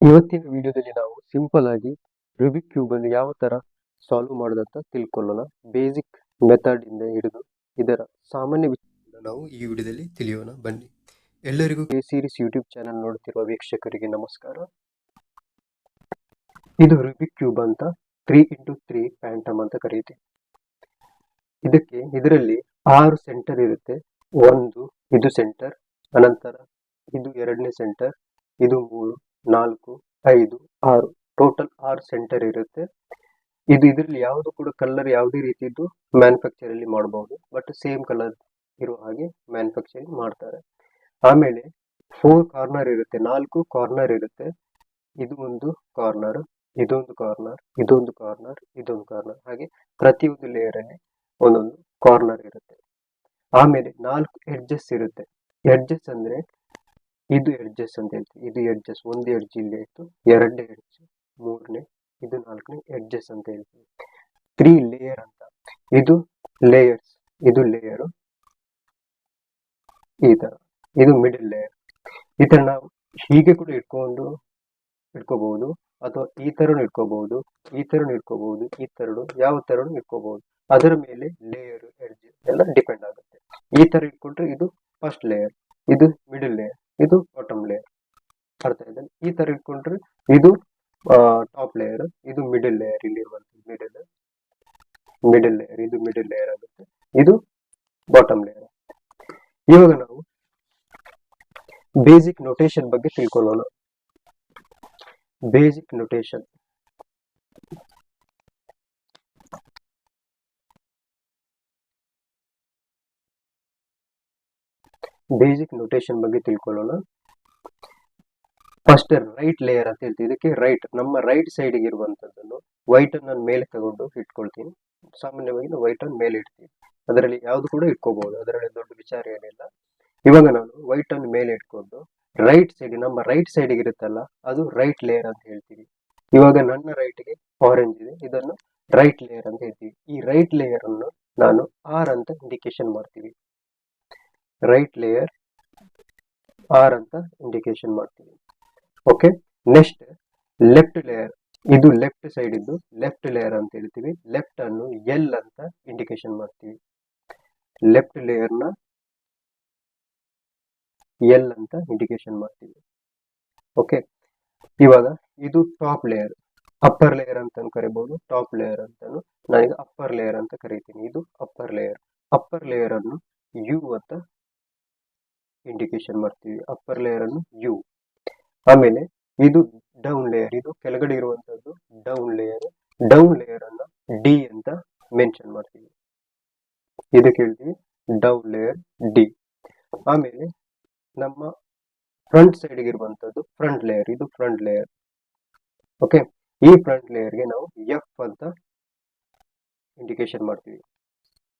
ಇವತ್ತಿನ ವಿಡಿಯೋದಲ್ಲಿ ನಾವು ಸಿಂಪಲ್ ಆಗಿ ರೂಬಿಕ್ ಕ್ಯೂಬ್ ಅನ್ನು ಯಾವ ತರ ಸಾಲ್ವ್ ಮಾಡೋದಂತ ತಿಳ್ಕೊಳ್ಳೋಣ. ಬೇಸಿಕ್ ಮೆಥಡ್ ಇಂದ ಹಿಡಿದು ಇದರ ಸಾಮಾನ್ಯ ವಿಷಯಗಳನ್ನು ನಾವು ಈ ವಿಡಿಯೋದಲ್ಲಿ ತಿಳಿಯೋಣ. ಬನ್ನಿ. ಎಲ್ಲರಿಗೂ ಕೆ ಸೀರೀಸ್ ಯೂಟ್ಯೂಬ್ ಚಾನೆಲ್ ನೋಡ್ತಿರುವ ವೀಕ್ಷಕರಿಗೆ ನಮಸ್ಕಾರ. ಇದು ರೂಬಿಕ್ ಕ್ಯೂಬ್ ಅಂತ 3x3 ಪ್ಯಾಂಟಮ್ ಅಂತ ಕರೀತೀವಿ. ಇದರಲ್ಲಿ 6 ಸೆಂಟರ್ ಇರುತ್ತೆ. ಒಂದು ಇದು ಸೆಂಟರ್, ಅನಂತರ ಇದು ಎರಡನೇ ಸೆಂಟರ್, ಇದು 3, 4, 5, 6 ಟೋಟಲ್ 6 ಸೆಂಟರ್ ಇರುತ್ತೆ. ಇದರಲ್ಲಿ ಯಾವುದು ಕೂಡ ಕಲರ್ ಯಾವುದೇ ರೀತಿದ್ದು ಮ್ಯಾನುಫ್ಯಾಕ್ಚರ್ ಅಲ್ಲಿ ಮಾಡಬಹುದು, ಬಟ್ ಸೇಮ್ ಕಲರ್ ಇರೋ ಹಾಗೆ ಮ್ಯಾನುಫ್ಯಾಕ್ಚರಿಂಗ್ ಮಾಡ್ತಾರೆ. ಆಮೇಲೆ 4 ಕಾರ್ನರ್ ಇರುತ್ತೆ, 4 ಕಾರ್ನರ್ ಇರುತ್ತೆ. ಇದು ಒಂದು ಕಾರ್ನರ್, ಇದೊಂದು ಕಾರ್ನರ್, ಇದೊಂದು ಕಾರ್ನರ್, ಇದೊಂದು ಕಾರ್ನರ್, ಹಾಗೆ ಪ್ರತಿಯೊಂದು ಲೇಯರ್ ಅಲ್ಲಿ ಒಂದೊಂದು ಕಾರ್ನರ್ ಇರುತ್ತೆ. ಆಮೇಲೆ 4 ಎಡ್ಜಸ್ ಇರುತ್ತೆ. ಎಡ್ಜಸ್ ಅಂದ್ರೆ ಇದು ಎಡ್ಜಸ್ ಅಂತ ಹೇಳ್ತೀವಿ. ಇದು ಎಡ್ಜಸ್, ಒಂದು ಎಡ್ಜ್ ಇಲ್ಲಿ ಇತ್ತು, ಎರಡನೇ ಎಡ್ಜ್, ಮೂರನೇ, ಇದು ನಾಲ್ಕನೇ ಎಡ್ಜಸ್ ಅಂತ ಹೇಳ್ತೀವಿ. 3 ಲೇಯರ್ ಅಂತ, ಇದು ಲೇಯರ್ಸ್, ಇದು ಲೇಯರ್, ಈ ತರ, ಇದು ಮಿಡಲ್ ಲೇಯರ್. ಈ ತರ ನಾವು ಹೀಗೆ ಕೂಡ ಇಟ್ಕೋಬಹುದು, ಅಥವಾ ಈ ತರನು ಇಟ್ಕೋಬಹುದು, ಈ ತರನು ಇಟ್ಕೋಬಹುದು, ಈ ತರನು ಯಾವ ತರನು ಇಟ್ಕೋಬಹುದು. ಅದರ ಮೇಲೆ ಲೇಯರ್ ಎಡ್ಜ್ ಎಲ್ಲ ಡಿಪೆಂಡ್ ಆಗುತ್ತೆ. ಈ ತರ ಇಟ್ಕೊಂಡ್ರೆ ಇದು ಫಸ್ಟ್ ಲೇಯರ್, ಇದು ಮಿಡಲ್ ಲೇಯರ್, ಇದು ಬಾಟಮ್ ಲೇಯರ್. ಅರ್ಥ ಇದೆ? ಈ ತರ ಇಟ್ಕೊಂಡ್ರೆ ಇದು ಟಾಪ್ ಲೇಯರ್, ಇದು ಮಿಡಲ್ ಲೇಯರ್, ಇಲ್ಲಿರುವಂತ ಮಿಡಲ್ ಲೇಯರ್, ಇದು ಮಿಡಲ್ ಲೇಯರ್ ಆಗುತ್ತೆ, ಇದು ಬಾಟಮ್ ಲೇಯರ್. ಇವಾಗ ನಾವು ಬೇಸಿಕ್ ನೊಟೇಷನ್ ಬಗ್ಗೆ ತಿಳ್ಕೊಳ್ಳೋಣ. ಬೇಸಿಕ್ ನೊಟೇಷನ್, ಬಗ್ಗೆ ತಿಳ್ಕೊಳ್ಳೋಣ. ಫಸ್ಟ್ ರೈಟ್ ಲೇಯರ್ ಅಂತ ಹೇಳ್ತೀವಿ. ಇದಕ್ಕೆ ರೈಟ್, ನಮ್ಮ ರೈಟ್ ಸೈಡ್ ಇರುವಂತದ್ದನ್ನು ವೈಟ್ ಅನ್ನು ಮೇಲೆ ತಗೊಂಡು ಇಟ್ಕೊಳ್ತೀನಿ. ಸಾಮಾನ್ಯವಾಗಿ ನಾವು ವೈಟ್ ಅನ್ನು ಮೇಲೆ ಇಡ್ತೀವಿ, ಅದರಲ್ಲಿ ಯಾವ್ದು ಕೂಡ ಇಟ್ಕೋಬಹುದು, ಅದರಲ್ಲಿ ದೊಡ್ಡ ವಿಚಾರ ಏನಿಲ್ಲ. ಇವಾಗ ನಾನು ವೈಟ್ ಅನ್ನು ಮೇಲೆ ಇಟ್ಕೊಂಡು ರೈಟ್ ಸೈಡ್, ನಮ್ಮ ರೈಟ್ ಸೈಡ್ ಇರುತ್ತಲ್ಲ, ಅದು ರೈಟ್ ಲೇಯರ್ ಅಂತ ಹೇಳ್ತೀವಿ. ಇವಾಗ ನನ್ನ ರೈಟ್ಗೆ ಆರೆಂಜ್ ಇದೆ, ಇದನ್ನು ರೈಟ್ ಲೇಯರ್ ಅಂತ ಹೇಳ್ತೀವಿ. ಈ ರೈಟ್ ಲೇಯರ್ ಅನ್ನು ನಾನು ಆರ್ ಅಂತ ಇಂಡಿಕೇಶನ್ ಮಾಡ್ತೀವಿ. ರೈಟ್ ಲೇಯರ್ ಆರ್ ಅಂತ ಇಂಡಿಕೇಶನ್ ಮಾಡ್ತೀವಿ. ಓಕೆ. ನೆಕ್ಸ್ಟ್ ಲೆಫ್ಟ್ ಲೇಯರ್, ಇದು ಲೆಫ್ಟ್ ಸೈಡ್ ಇದ್ದು ಲೆಫ್ಟ್ ಲೇಯರ್ ಅಂತ ಹೇಳ್ತೀವಿ. ಲೆಫ್ಟ್ ಅನ್ನು ಎಲ್ ಅಂತ ಇಂಡಿಕೇಶನ್ ಮಾಡ್ತೀವಿ. ಲೆಫ್ಟ್ ಲೇಯರ್ ನ ಎಲ್ ಅಂತ ಇಂಡಿಕೇಶನ್ ಮಾಡ್ತೀವಿ. ಓಕೆ. ಇವಾಗ ಇದು ಟಾಪ್ ಲೇಯರ್, ಅಪ್ಪರ್ ಲೇಯರ್ ಅಂತ ಕರಿಬಹುದು, ಟಾಪ್ ಲೇಯರ್ ಅಂತಾನು ನಾನೀಗ ಅಪ್ಪರ್ ಲೇಯರ್ ಅಂತ ಕರಿತೀನಿ. ಇದು ಅಪ್ಪರ್ ಲೇಯರ್. ಅಪ್ಪರ್ ಲೇಯರ್ ಅನ್ನು ಯು ಅಂತ ಇಂಡಿಕೇಶನ್ ಮಾಡ್ತೀವಿ. ಅಪ್ಪರ್ ಲೇಯರ್ ಅನ್ನು ಯು. ಆಮೇಲೆ ಇದು ಡೌನ್ ಲೇಯರ್, ಇದು ಕೆಳಗಡೆ ಇರುವಂತದ್ದು ಡೌನ್ ಲೇಯರ್. ಡೌನ್ ಲೇಯರ್ ಅನ್ನ ಡಿ ಅಂತ ಮೆನ್ಷನ್ ಮಾಡ್ತೀವಿ. ಇದಕ್ಕೆ ಹೇಳ್ತೀವಿ ಡೌನ್ ಲೇಯರ್ ಡಿ. ಆಮೇಲೆ ನಮ್ಮ ಫ್ರಂಟ್ ಸೈಡ್ ಇರುವಂತದ್ದು ಫ್ರಂಟ್ ಲೇಯರ್, ಇದು ಫ್ರಂಟ್ ಲೇಯರ್. ಓಕೆ. ಈ ಫ್ರಂಟ್ ಲೇಯರ್ಗೆ ನಾವು ಎಫ್ ಅಂತ ಇಂಡಿಕೇಶನ್ ಮಾಡ್ತೀವಿ.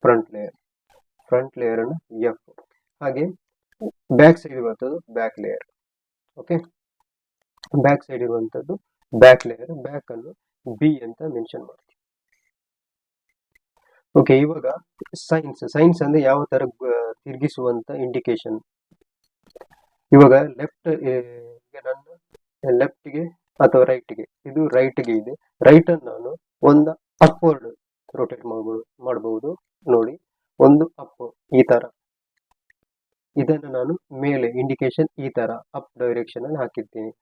ಫ್ರಂಟ್ ಲೇಯರ್ ಅನ್ನು ಎಫ್. ಹಾಗೆ ಬ್ಯಾಕ್ ಸೈಡ್ ಇರುವಂತದ್ದು back layer. Okay. Back side ಇರುವಂತದ್ದು ಬ್ಯಾಕ್ ಲೇಯರ್, ಬ್ಯಾಕ್ ಅನ್ನು ಬಿ ಅಂತ ಮೆನ್ಷನ್ ಮಾಡ್ತೀವಿ. ಓಕೆ. ಇವಾಗ ಸೈನ್ಸ್ ಅಂದ್ರೆ ಯಾವ ತರ ತಿರುಗಿಸುವಂತ ಇಂಡಿಕೇಶನ್. ಇವಾಗ ನನ್ನ ಲೆಫ್ಟ್ಗೆ ಅಥವಾ ರೈಟ್ಗೆ, ಇದು ರೈಟ್ಗೆ ಇದೆ, ರೈಟ್ ಅನ್ನು ನಾನು ಒಂದು ಅಪ್ವರ್ಡ್ ರೊಟೇಟ್ ಮಾಡಬಹುದು. ನೋಡಿ, ಒಂದು ಅಪ್, ಈ ತರ. ಇದನ್ನು ನಾನು ಮೇಲೆ ಇಂಡಿಕೇಶನ್ ಈ ತರ ಅಪ್ ಡೈರೆಕ್ಷನ್ ಅಲ್ಲಿ ಹಾಕಿರ್ತೀನಿ.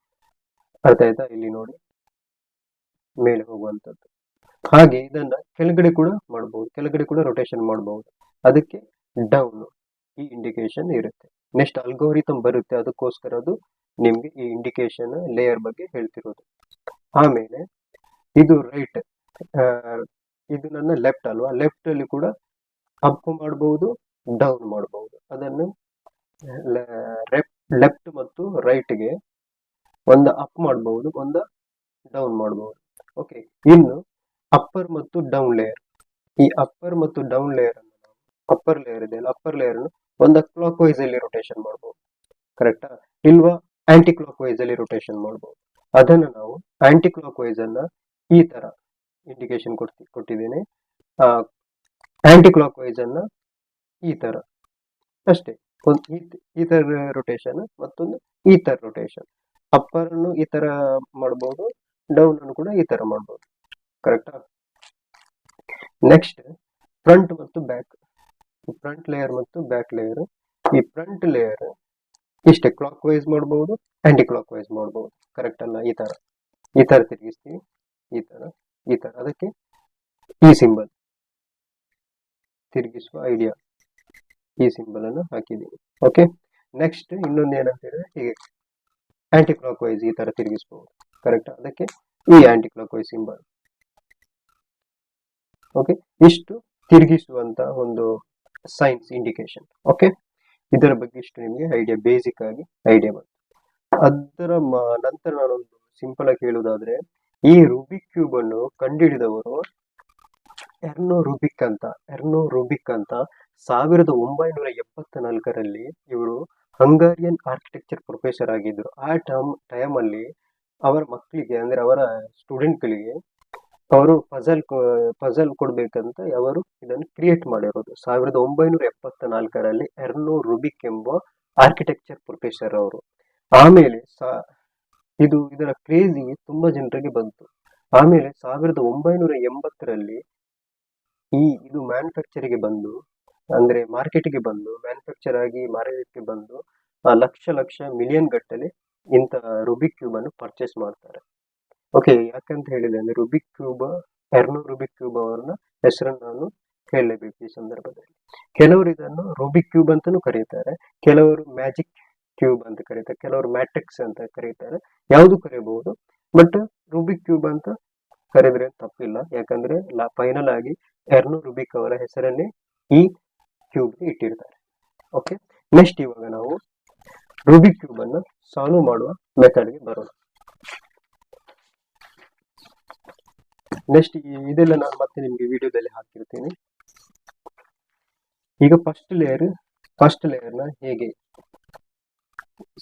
ಅರ್ಥ ಆಯ್ತಾ? ಇಲ್ಲಿ ನೋಡಿ, ಮೇಲೆ ಹೋಗುವಂತದ್ದು. ಹಾಗೆ ಇದನ್ನ ಕೆಳಗಡೆ ಕೂಡ ಮಾಡಬಹುದು, ಕೆಳಗಡೆ ಕೂಡ ರೊಟೇಷನ್ ಮಾಡಬಹುದು. ಅದಕ್ಕೆ ಡೌನ್ ಈ ಇಂಡಿಕೇಶನ್ ಇರುತ್ತೆ. ನೆಕ್ಸ್ಟ್ ಅಲ್ಗೋರಿಥಮ್ ಬರುತ್ತೆ, ಅದಕ್ಕೋಸ್ಕರ ಅದು ನಿಮ್ಗೆ ಈ ಇಂಡಿಕೇಶನ್ ಲೇಯರ್ ಬಗ್ಗೆ ಹೇಳ್ತಿರೋದು. ಆಮೇಲೆ ಇದು ರೈಟ್, ಇದು ನನ್ನ ಲೆಫ್ಟ್ ಅಲ್ವಾ, ಲೆಫ್ಟ್ ಅಲ್ಲಿ ಕೂಡ ಅಪ್ ಮಾಡಬಹುದು, ಡೌನ್ ಮಾಡಬಹುದು. ಅದನ್ನು ಲೆಫ್ಟ್ ಮತ್ತು ರೈಟ್ಗೆ ಒಂದು ಅಪ್ ಮಾಡಬಹುದು, ಒಂದು ಡೌನ್ ಮಾಡಬಹುದು. ಓಕೆ. ಇನ್ನು ಅಪ್ಪರ್ ಮತ್ತು ಡೌನ್ ಲೇಯರ್, ಈ ಅಪ್ಪರ್ ಮತ್ತು ಡೌನ್ ಲೇಯರ್ ಅನ್ನು ಅಪ್ಪರ್ ಲೇಯರ್ ಇದೆ, ಅಪ್ಪರ್ ಲೇಯರ್ ಅನ್ನು ಒಂದು ಕ್ಲಾಕ್ ವೈಸ್ ಅಲ್ಲಿ ರೊಟೇಷನ್ ಮಾಡಬಹುದು. ಕರೆಕ್ಟಾ? ಇಲ್ವಾ ಆಂಟಿ ಕ್ಲಾಕ್ ವೈಸ್ ಅಲ್ಲಿ ರೊಟೇಷನ್ ಮಾಡಬಹುದು. ಅದನ್ನು ನಾವು ಆಂಟಿ ಕ್ಲಾಕ್ ವೈಸ್ ಅನ್ನ ಈ ತರ ಇಂಡಿಕೇಶನ್ ಕೊಟ್ಟಿದ್ದೇನೆ. ಆಂಟಿ ಕ್ಲಾಕ್ ವೈಸ್ ಅನ್ನ ಈ ತರ, ಅಷ್ಟೇ. ಒಂದು ಈ ತರ ರೊಟೇಷನ್, ಮತ್ತೊಂದು ಈ ತರ ರೊಟೇಷನ್. ಅಪ್ಪರ್ ಅನ್ನು ಈ ತರ ಮಾಡ್ಬೋದು, ಡೌನ್ ಅನ್ನು ಕೂಡ ಈ ತರ ಮಾಡ್ಬೋದು. ಕರೆಕ್ಟಾ? ನೆಕ್ಸ್ಟ್ ಫ್ರಂಟ್ ಮತ್ತು ಬ್ಯಾಕ್. ಫ್ರಂಟ್ ಲೇಯರ್ ಮತ್ತು ಬ್ಯಾಕ್ ಲೇಯರ್. ಈ ಫ್ರಂಟ್ ಲೇಯರ್ ಇಷ್ಟೇ, ಕ್ಲಾಕ್ ವೈಸ್ ಮಾಡ್ಬೋದು, ಆಂಟಿ ಕ್ಲಾಕ್ ವೈಸ್ ಮಾಡ್ಬೋದು. ಕರೆಕ್ಟ್ ಅಲ್ಲ? ಈ ತರ ತಿರುಗಿಸ್ತೀವಿ, ಈ ತರ. ಅದಕ್ಕೆ ಈ ಸಿಂಬಲ್ ತಿರುಗಿಸುವ ಐಡಿಯಾ, ಈ ಸಿಂಬಲ್ ಅನ್ನು ಹಾಕಿದ್ದೀವಿ. ಓಕೆ. ನೆಕ್ಸ್ಟ್ ಇನ್ನೊಂದು ಏನಂತ ಹೇಳಿದ್ರೆ, ಹೀಗೆ ಆಂಟಿ ಕ್ಲಾಕ್ ವೈಸ್ ಈ ತರ ತಿರುಗಿಸಬಹುದು. ಕರೆಕ್ಟ್? ಅದಕ್ಕೆ ಈ anticlockwise symbol. Okay. ಇಷ್ಟು ತಿರುಗಿಸುವಂತ ಒಂದು ಸೈನ್ಸ್ ಇಂಡಿಕೇಶನ್. ಓಕೆ. ಇದರ ಬಗ್ಗೆ ಇಷ್ಟು ನಿಮಗೆ ಐಡಿಯಾ, ಬೇಸಿಕ್ ಆಗಿ ಐಡಿಯಾ ಬಂತು. ಅದರ ನಂತರ ನಾನೊಂದು ಸಿಂಪಲ್ ಆಗಿ ಹೇಳುವುದಾದ್ರೆ, ಈ ರೂಬಿಕ್ ಕ್ಯೂಬ್ ಅನ್ನು ಕಂಡುಹಿಡಿದವರು ಎರ್ನೋ ರೂಬಿಕ್ ಅಂತ 1974ರಲ್ಲಿ ಇವರು ಹಂಗಾರಿಯನ್ ಆರ್ಕಿಟೆಕ್ಚರ್ ಪ್ರೊಫೆಸರ್ ಆಗಿದ್ರು. ಆ ಟೈಮ್ ಅಲ್ಲಿ ಅವರ ಮಕ್ಕಳಿಗೆ, ಅಂದ್ರೆ ಅವರ ಸ್ಟೂಡೆಂಟ್ಗಳಿಗೆ ಅವರು ಪಜಲ್ ಕೊಡ್ಬೇಕಂತ ಅವರು ಇದನ್ನು ಕ್ರಿಯೇಟ್ ಮಾಡಿರೋದು 1974ರಲ್ಲಿ ಎರ್ನೋ ರೂಬಿಕ್ ಎಂಬ ಆರ್ಕಿಟೆಕ್ಚರ್ ಪ್ರೊಫೆಸರ್ ಅವರು. ಆಮೇಲೆ ಇದರ ಕ್ರೇಜಿ ತುಂಬಾ ಜನರಿಗೆ ಬಂತು. ಆಮೇಲೆ 1980ರಲ್ಲಿ ಇದು ಮ್ಯಾನುಫ್ಯಾಕ್ಚರಿಗೆ ಬಂದು, ಅಂದ್ರೆ ಮಾರ್ಕೆಟ್ಗೆ ಬಂದು, ಮ್ಯಾನುಫ್ಯಾಕ್ಚರ್ ಆಗಿ ಮಾರಾಟಕ್ಕೆ ಬಂದು ಲಕ್ಷ ಮಿಲಿಯನ್ ಗಟ್ಟಲೆ ಇಂಥ ರೂಬಿಕ್ ಕ್ಯೂಬ್ ಅನ್ನು ಪರ್ಚೇಸ್ ಮಾಡ್ತಾರೆ. ಓಕೆ. ಯಾಕಂತ ಹೇಳಿದೆ ಅಂದ್ರೆ ಎರ್ನೋ ರೂಬಿಕ್ ಕ್ಯೂಬ್ ಅವರನ್ನ ಹೆಸರನ್ನು ನಾನು ಹೇಳಲೇಬೇಕು ಈ ಸಂದರ್ಭದಲ್ಲಿ. ಕೆಲವರು ಇದನ್ನು ರೂಬಿಕ್ ಕ್ಯೂಬ್ ಅಂತಾನೂ ಕರೀತಾರೆ, ಕೆಲವರು ಮ್ಯಾಜಿಕ್ ಕ್ಯೂಬ್ ಅಂತ ಕರೀತಾರೆ, ಕೆಲವರು ಮ್ಯಾಟ್ರಿಕ್ಸ್ ಅಂತ ಕರೀತಾರೆ, ಯಾವುದು ಕರೀಬಹುದು. ಬಟ್ ರೂಬಿಕ್ ಕ್ಯೂಬ್ ಅಂತ ಕರೆದ್ರೆ ತಪ್ಪಿಲ್ಲ, ಯಾಕಂದ್ರೆ ಫೈನಲ್ ಆಗಿ ಎರ್ನೋ ರೂಬಿಕ್ ಅವರ ಹೆಸರನ್ನೇ ಈ ಕ್ಯೂಬ್ ಇಟ್ಟಿರ್ತಾರೆ. ಓಕೆ. ನೆಕ್ಸ್ಟ್ ಇವಾಗ ನಾವು ರೂಬಿಕ್ ಕ್ಯೂಬ್ ಅನ್ನು ಸಾಲ್ವ್ ಮಾಡುವ ಮೆಥಡ್ಗೆ ಬರೋಣ. ನೆಕ್ಸ್ಟ್ ಇದೆಲ್ಲ ನಾನು ಮತ್ತೆ ನಿಮ್ಗೆ ವಿಡಿಯೋದಲ್ಲಿ ಹಾಕಿರ್ತೀನಿ. ಈಗ ಫಸ್ಟ್ ಲೇಯರ್ನ ಹೇಗೆ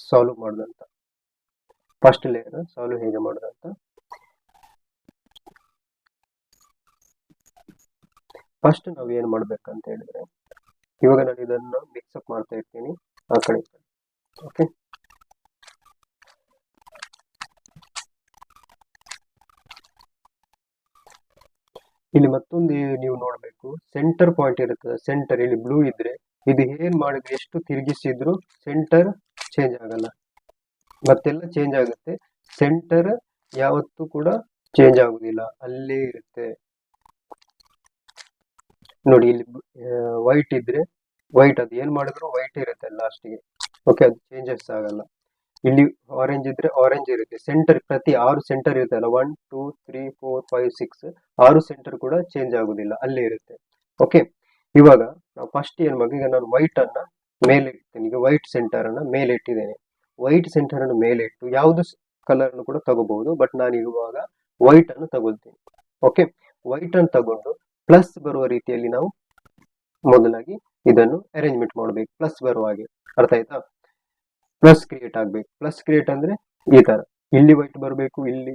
ಸಾಲ್ವ್ ಮಾಡೋದಂತ, ಫಸ್ಟ್ ನಾವು ಏನ್ ಮಾಡ್ಬೇಕಂತ ಹೇಳಿದ್ರೆ, ಇವಾಗ ನಾನು ಇದನ್ನ ಮಿಕ್ಸಪ್ ಮಾಡ್ತಾ ಇರ್ತೀನಿ ಆ ಕಡೆ. ಓಕೆ. ಇಲ್ಲಿ ಮತ್ತೊಂದು ನೀವು ನೋಡ್ಬೇಕು, ಸೆಂಟರ್ ಪಾಯಿಂಟ್ ಇರುತ್ತದೆ. ಸೆಂಟರ್ ಇಲ್ಲಿ ಬ್ಲೂ ಇದ್ರೆ, ಇದು ಏನ್ ಮಾಡಿದ್ರೆ ಎಷ್ಟು ತಿರುಗಿಸಿದ್ರು ಸೆಂಟರ್ ಚೇಂಜ್ ಆಗಲ್ಲ, ಮತ್ತೆಲ್ಲ ಚೇಂಜ್ ಆಗುತ್ತೆ. ಸೆಂಟರ್ ಯಾವತ್ತೂ ಕೂಡ ಚೇಂಜ್ ಆಗುದಿಲ್ಲ, ಅಲ್ಲೇ ಇರುತ್ತೆ. ನೋಡಿ, ಇಲ್ಲಿ ವೈಟ್ ಇದ್ರೆ ವೈಟ್, ಅದು ಏನ್ ಮಾಡಿದ್ರು ವೈಟ್ ಇರುತ್ತೆ ಲಾಸ್ಟ್ಗೆ. ಓಕೆ. ಅದು ಚೇಂಜಸ್ ಆಗಲ್ಲ. ಇಲ್ಲಿ ಆರೆಂಜ್ ಇದ್ರೆ ಆರೆಂಜ್ ಇರುತ್ತೆ. ಸೆಂಟರ್ ಪ್ರತಿ 6 ಸೆಂಟರ್ ಇರುತ್ತಲ್ಲ, 1 2 3 4 5 6 6 ಸೆಂಟರ್ ಕೂಡ ಚೇಂಜ್ ಆಗುದಿಲ್ಲ, ಅಲ್ಲೇ ಇರುತ್ತೆ. ಓಕೆ. ಇವಾಗ ನಾವು ಫಸ್ಟ್ ಏನ್ ಮಾಡಿ, ಈಗ ನಾನು ವೈಟ್ ಅನ್ನ ಮೇಲೆ ಇಡ್ತೇನೆ. ಈಗ ವೈಟ್ ಸೆಂಟರ್ ಅನ್ನ ಮೇಲೆ ಇಟ್ಟಿದ್ದೇನೆ. ವೈಟ್ ಸೆಂಟರ್ ಅನ್ನು ಮೇಲೆ ಇಟ್ಟು ಯಾವ್ದು ಕಲರ್ ಕೂಡ ತಗೋಬಹುದು, ಬಟ್ ನಾನು ಇರುವಾಗ ವೈಟ್ ಅನ್ನು ತಗೊಳ್ತೀನಿ. ಓಕೆ. ವೈಟ್ ಅನ್ನು ತಗೊಂಡು ಪ್ಲಸ್ ಬರುವ ರೀತಿಯಲ್ಲಿ ನಾವು ಮೊದಲಾಗಿ ಇದನ್ನು ಅರೇಂಜ್ಮೆಂಟ್ ಮಾಡಬೇಕು, ಪ್ಲಸ್ ಬರುವ ಹಾಗೆ. ಅರ್ಥ ಆಯ್ತಾ? ಪ್ಲಸ್ ಕ್ರಿಯೇಟ್ ಆಗ್ಬೇಕು. ಪ್ಲಸ್ ಕ್ರಿಯೇಟ್ ಅಂದ್ರೆ ಈ ತರ, ಇಲ್ಲಿ ವೈಟ್ ಬರಬೇಕು, ಇಲ್ಲಿ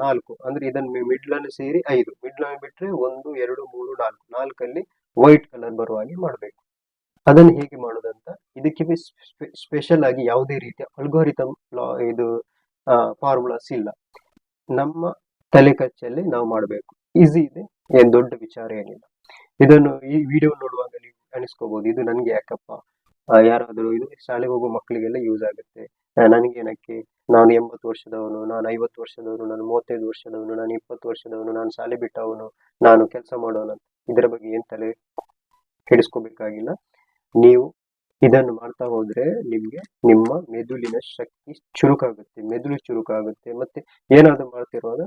4, ಅಂದ್ರೆ ಇದನ್ನು ಮಿಡ್ಲ್ ಅನ್ನು ಸೇರಿ 5, ಮಿಡ್ಲ್ ಅನ್ನು ಬಿಟ್ರೆ 1 2 3 4, 4ಅಲ್ಲಿ ವೈಟ್ ಕಲರ್ ಬರುವ ಹಾಗೆ ಮಾಡಬೇಕು. ಅದನ್ನು ಹೇಗೆ ಮಾಡೋದಂತ, ಇದಕ್ಕೆ ಸ್ಪೆಷಲ್ ಆಗಿ ಯಾವುದೇ ರೀತಿಯ ಅಲ್ಗೋರಿಥಮ್ ಇದು ಫಾರ್ಮುಲಾಸ್ ಇಲ್ಲ, ನಮ್ಮ ತಲೆ ಕಚ್ಚಲ್ಲಿ ನಾವು ಮಾಡಬೇಕು. ಈಸಿ ಇದೆ, ಏನ್ ದೊಡ್ಡ ವಿಚಾರ ಏನಿಲ್ಲ. ಇದನ್ನು ಈ ವಿಡಿಯೋ ನೋಡುವಾಗ ನೀವು ಅನಿಸ್ಕೋಬಹುದು, ಇದು ನನ್ಗೆ ಯಾಕಪ್ಪ, ಯಾರಾದರೂ ಇದು ಶಾಲೆಗೆ ಹೋಗುವ ಮಕ್ಕಳಿಗೆಲ್ಲ ಯೂಸ್ ಆಗುತ್ತೆ, ನನಗೇನಕ್ಕೆ, ನಾನು 80 ವರ್ಷದವನು, ನಾನು 50 ವರ್ಷದವನು, ನಾನು 35 ವರ್ಷದವನು, ನಾನು 20 ವರ್ಷದವನು, ನಾನು ಶಾಲೆ ಬಿಟ್ಟವನು, ನಾನು ಕೆಲಸ ಮಾಡೋನು, ಇದರ ಬಗ್ಗೆ ಏನ್ ತಲೆ ಕೆಡಿಸ್ಕೋಬೇಕಾಗಿಲ್ಲ. ನೀವು ಇದನ್ನು ಮಾಡ್ತಾ ಹೋದ್ರೆ ನಿಮ್ಗೆ ನಿಮ್ಮ ಮೆದುಳಿನ ಶಕ್ತಿ ಚುರುಕಾಗುತ್ತೆ, ಮೆದುಳು ಚುರುಕಾಗುತ್ತೆ. ಮತ್ತೆ ಏನಾದ್ರು ಮಾಡ್ತಿರುವಾಗ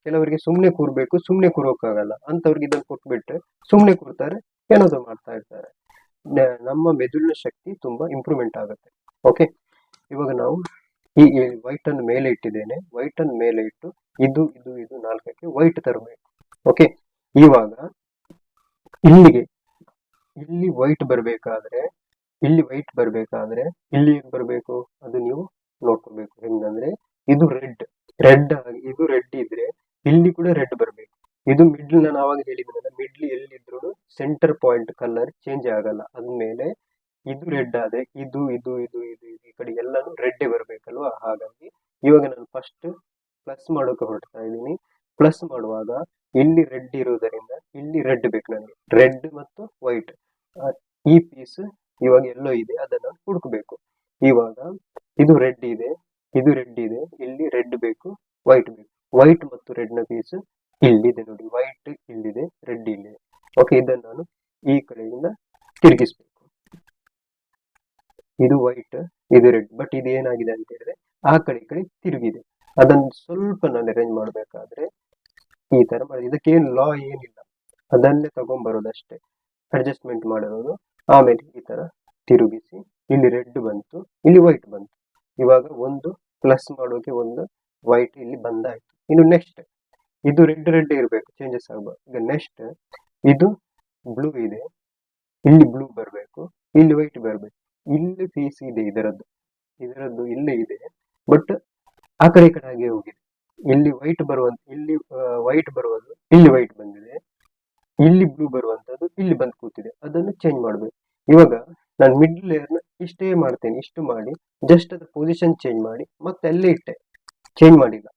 ಕೆಲವರಿಗೆ ಸುಮ್ನೆ ಕೂರ್ಬೇಕು, ಸುಮ್ನೆ ಕೂರೋಕ್ಕಾಗಲ್ಲ, ಅಂತವ್ರಿಗೆ ಇದನ್ನು ಕೊಟ್ಬಿಟ್ರೆ ಸುಮ್ನೆ ಕೂರ್ತಾರೆ, ಏನಾದ್ರು ಮಾಡ್ತಾ ಇರ್ತಾರೆ. ನಮ್ಮ ಮೆದುಳಿನ ಶಕ್ತಿ ತುಂಬಾ ಇಂಪ್ರೂವ್ಮೆಂಟ್ ಆಗುತ್ತೆ. ಓಕೆ. ಇವಾಗ ನಾವು ಈ ವೈಟ್ ಅನ್ನು ಮೇಲೆ ಇಟ್ಟಿದ್ದೇನೆ, ವೈಟ್ ಅನ್ನು ಮೇಲೆ ಇಟ್ಟು ಇದು 4ಕ್ಕೆ ವೈಟ್ ತರಬೇಕು. ಓಕೆ. ಇವಾಗ ಇಲ್ಲಿ ವೈಟ್ ಬರ್ಬೇಕಾದ್ರೆ ಇಲ್ಲಿ ಏನ್ ಬರ್ಬೇಕು, ಅದು ನೀವು ನೋಡ್ಕೋಬೇಕು. ಹೆಂಗಂದ್ರೆ ಇದು ರೆಡ್ ಇದ್ರೆ ಇಲ್ಲಿ ಕೂಡ ರೆಡ್ ಬರ್ಬೇಕು. ಇದು ಮಿಡ್ಲ್, ನಾನು ಆವಾಗ ಹೇಳಿದ್ರೆ ಮಿಡ್ಲ್ ಎಲ್ಲಿದ್ರು ಸೆಂಟರ್ ಪಾಯಿಂಟ್ ಕಲರ್ ಚೇಂಜ್ ಆಗಲ್ಲ, ಅದ್ಮೇಲೆ ಇದು ರೆಡ್ ಆದ್ರೆ ಇದು ಈ ಕಡೆ ಎಲ್ಲಾನು ರೆಡ್ಡೇ ಬರ್ಬೇಕಲ್ವಾ. ಹಾಗಾಗಿ ಇವಾಗ ನಾನು ಫಸ್ಟ್ ಪ್ಲಸ್ ಮಾಡೋಕೆ ಹೊರಡ್ತಾ ಇದ್ದೀನಿ. ಪ್ಲಸ್ ಮಾಡುವಾಗ ಇಲ್ಲಿ ರೆಡ್ ಇರುವುದರಿಂದ ಇಲ್ಲಿ ರೆಡ್ ಬೇಕು ನನಗೆ, ರೆಡ್ ಮತ್ತು ವೈಟ್. ಈ ಪೀಸ್ ಇವಾಗ ಎಲ್ಲೋ ಇದೆ, ಅದನ್ನು ಹುಡುಕಬೇಕು. ಇವಾಗ ಇದು ರೆಡ್ ಇದೆ, ಇದು ರೆಡ್ ಇದೆ, ಇಲ್ಲಿ ರೆಡ್ ಬೇಕು, ವೈಟ್ ಬೇಕು. ವೈಟ್ ಮತ್ತು ರೆಡ್ ನ ಪೀಸ್ ಇಲ್ಲಿದೆ ನೋಡಿ, ವೈಟ್ ಇಲ್ಲಿದೆ, ರೆಡ್ ಇಲ್ಲಿದೆ. ಓಕೆ, ಇದನ್ನು ನಾನು ಈ ಕಡೆಯಿಂದ ತಿರುಗಿಸ್ಬೇಕು. ಇದು ವೈಟ್, ಇದು ರೆಡ್, ಬಟ್ ಇದು ಏನಾಗಿದೆ ಅಂತ ಹೇಳಿದ್ರೆ ಆ ಕಡೆ ಈ ಕಡೆ ತಿರುಗಿದೆ. ಅದನ್ನು ಸ್ವಲ್ಪ ನಾನು ಅರೇಂಜ್ ಮಾಡಬೇಕಾದ್ರೆ ಈ ತರ ಮಾಡಿ, ಇದಕ್ಕೇನು ಲಾ ಏನಿಲ್ಲ, ಅದನ್ನೇ ತಗೊಂಡ್ಬರೋದಷ್ಟೇ, ಅಡ್ಜಸ್ಟ್ಮೆಂಟ್ ಮಾಡಿರೋದು. ಆಮೇಲೆ ಈ ತರ ತಿರುಗಿಸಿ, ಇಲ್ಲಿ ರೆಡ್ ಬಂತು, ಇಲ್ಲಿ ವೈಟ್ ಬಂತು. ಇವಾಗ ಒಂದು ಪ್ಲಸ್ ಮಾಡೋಕೆ ಒಂದು ವೈಟ್ ಇಲ್ಲಿ ಬಂದಾಯ್ತು. ಇನ್ನು ನೆಕ್ಸ್ಟ್ ಇದು ರೆಡ್ ರೆಡ್ ಇರಬೇಕು, ಚೇಂಜಸ್ ಆಗಬಾರ್ದು. ಈಗ ನೆಕ್ಸ್ಟ್ ಇದು ಬ್ಲೂ ಇದೆ, ಇಲ್ಲಿ ಬ್ಲೂ ಬರಬೇಕು, ಇಲ್ಲಿ ವೈಟ್ ಬರಬೇಕು. ಇಲ್ಲಿ ಪೀಸ್ ಇದೆ ಇದರದ್ದು ಇಲ್ಲೇ ಇದೆ, ಬಟ್ ಆ ಕಡೆ ಈ ಕಡೆ ಹಾಗೆ ಹೋಗಿದೆ. ಇಲ್ಲಿ ವೈಟ್ ಬರುವಂತ, ಇಲ್ಲಿ ವೈಟ್ ಬರುವುದು, ಇಲ್ಲಿ ವೈಟ್ ಬಂದಿದೆ, ಇಲ್ಲಿ ಬ್ಲೂ ಬರುವಂತದ್ದು ಇಲ್ಲಿ ಬಂದು ಕೂತಿದೆ. ಅದನ್ನು ಚೇಂಜ್ ಮಾಡಬೇಕು. ಇವಾಗ ನಾನು ಮಿಡ್ ಲೇಯರ್ನ ಇಷ್ಟೇ ಮಾಡ್ತೇನೆ, ಇಷ್ಟು ಮಾಡಿ ಜಸ್ಟ್ ಅದ ಪೊಸಿಷನ್ ಚೇಂಜ್ ಮಾಡಿ ಮತ್ತೆ ಅಲ್ಲೇ ಇಟ್ಟೆ, ಚೇಂಜ್ ಮಾಡಿಲ್ಲ.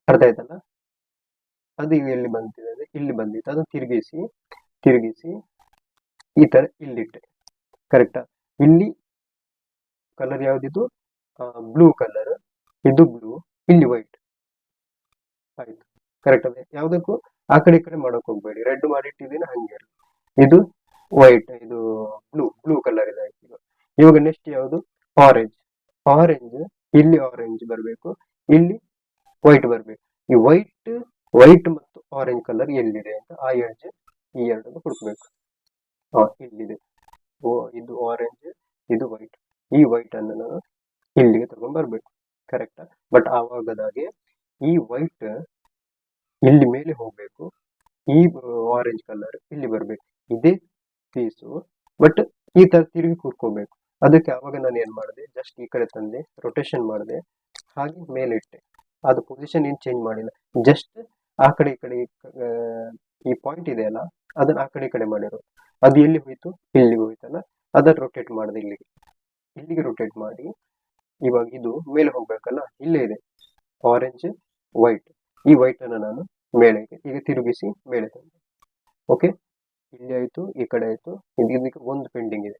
ಅರ್ಥ ಆಯ್ತಲ್ಲ? ಅದು ಎಲ್ಲಿ ಬಂದಿದೆ, ಇಲ್ಲಿ ಬಂದಿತ್ತು, ಅದನ್ನು ತಿರುಗಿಸಿ ಈ ತರ ಇಲ್ಲಿಟ್ಟೆ. ಕರೆಕ್ಟಾ? ಇಲ್ಲಿ ಕಲರ್ ಯಾವ್ದಿದು, ಬ್ಲೂ ಕಲರ್, ಇದು ಬ್ಲೂ, ಇಲ್ಲಿ ವೈಟ್ ಆಯ್ತು. ಕರೆಕ್ಟ್ ಅದೇ, ಯಾವ್ದಕ್ಕೂ ಆ ಕಡೆ ಈ ಕಡೆ ಮಾಡೋಕೆ ಹೋಗ್ಬೇಡಿ. ರೆಡ್ ಮಾಡಿಟ್ಟಿದ್ದೀನಿ ಹಂಗೆ. ಇದು ವೈಟ್, ಇದು ಬ್ಲೂ ಕಲರ್ ಇದೆ ಆಯ್ತು. ಇವಾಗ ನೆಕ್ಸ್ಟ್ ಯಾವುದು, ಆರೆಂಜ್, ಇಲ್ಲಿ ಆರೆಂಜ್ ಬರಬೇಕು, ಇಲ್ಲಿ ವೈಟ್ ಬರಬೇಕು. ಈ ವೈಟ್ ಮತ್ತು ಆರೆಂಜ್ ಕಲರ್ ಎಲ್ಲಿದೆ ಅಂತ ಆ ಎಡ್ಜ್ ಈ ಎರಡನ್ನು ಹುಡುಕ್ಬೇಕು. ಇಲ್ಲಿದೆ. ಇದು ಆರೆಂಜ್, ಇದು ವೈಟ್. ಈ ವೈಟ್ ಅನ್ನು ನಾನು ಇಲ್ಲಿಗೆ ತಗೊಂಡ್ ಬರ್ಬೇಕು. ಕರೆಕ್ಟಾ? ಬಟ್ ಆವಾಗದಾಗೆ ಈ ವೈಟ್ ಇಲ್ಲಿ ಮೇಲೆ ಹೋಗ್ಬೇಕು, ಈ ಆರೆಂಜ್ ಕಲರ್ ಇಲ್ಲಿ ಬರ್ಬೇಕು. ಇದೇ ಪೀಸು, ಬಟ್ ಈ ತರ ತಿರುಗಿ ಕೂರ್ಕೋಬೇಕು. ಅದಕ್ಕೆ ಆವಾಗ ನಾನು ಏನ್ ಮಾಡಿದೆ, ಜಸ್ಟ್ ಈ ಕಡೆ ತಂದೆ, ರೊಟೇಷನ್ ಮಾಡಿದೆ, ಹಾಗೆ ಮೇಲೆ ಇಟ್ಟೆ. ಅದು ಪೊಸಿಷನ್ ಏನು ಚೇಂಜ್ ಮಾಡಿಲ್ಲ, ಜಸ್ಟ್ ಆ ಕಡೆ ಈ ಕಡೆ ಈ ಪಾಯಿಂಟ್ ಇದೆ ಅಲ್ಲ, ಅದನ್ನ ಆ ಕಡೆ ಈ ಕಡೆ ಮಾಡಿರೋದು. ಅದು ಎಲ್ಲಿ ಹೋಯ್ತು, ಇಲ್ಲಿಗೆ ಹೋಯ್ತಲ್ಲ, ಅದನ್ನ ರೊಟೇಟ್ ಮಾಡಿದೆ, ಇಲ್ಲಿಗೆ ರೊಟೇಟ್ ಮಾಡಿ. ಇವಾಗ ಇದು ಮೇಲೆ ಹೋಗ್ಬೇಕಲ್ಲ, ಇಲ್ಲೇ ಇದೆ ಆರೆಂಜ್ ವೈಟ್. ಈ ವೈಟ್ ಅನ್ನು ನಾನು ಮೇಳೆಗೆ ಈಗ ತಿರುಗಿಸಿ ಮೇಲೆ ತಂದೆ. ಓಕೆ, ಇಲ್ಲಿ ಆಯ್ತು, ಈ ಕಡೆ ಆಯ್ತು, ಇದಕ್ಕೆ ಒಂದು ಪೆಂಡಿಂಗ್ ಇದೆ.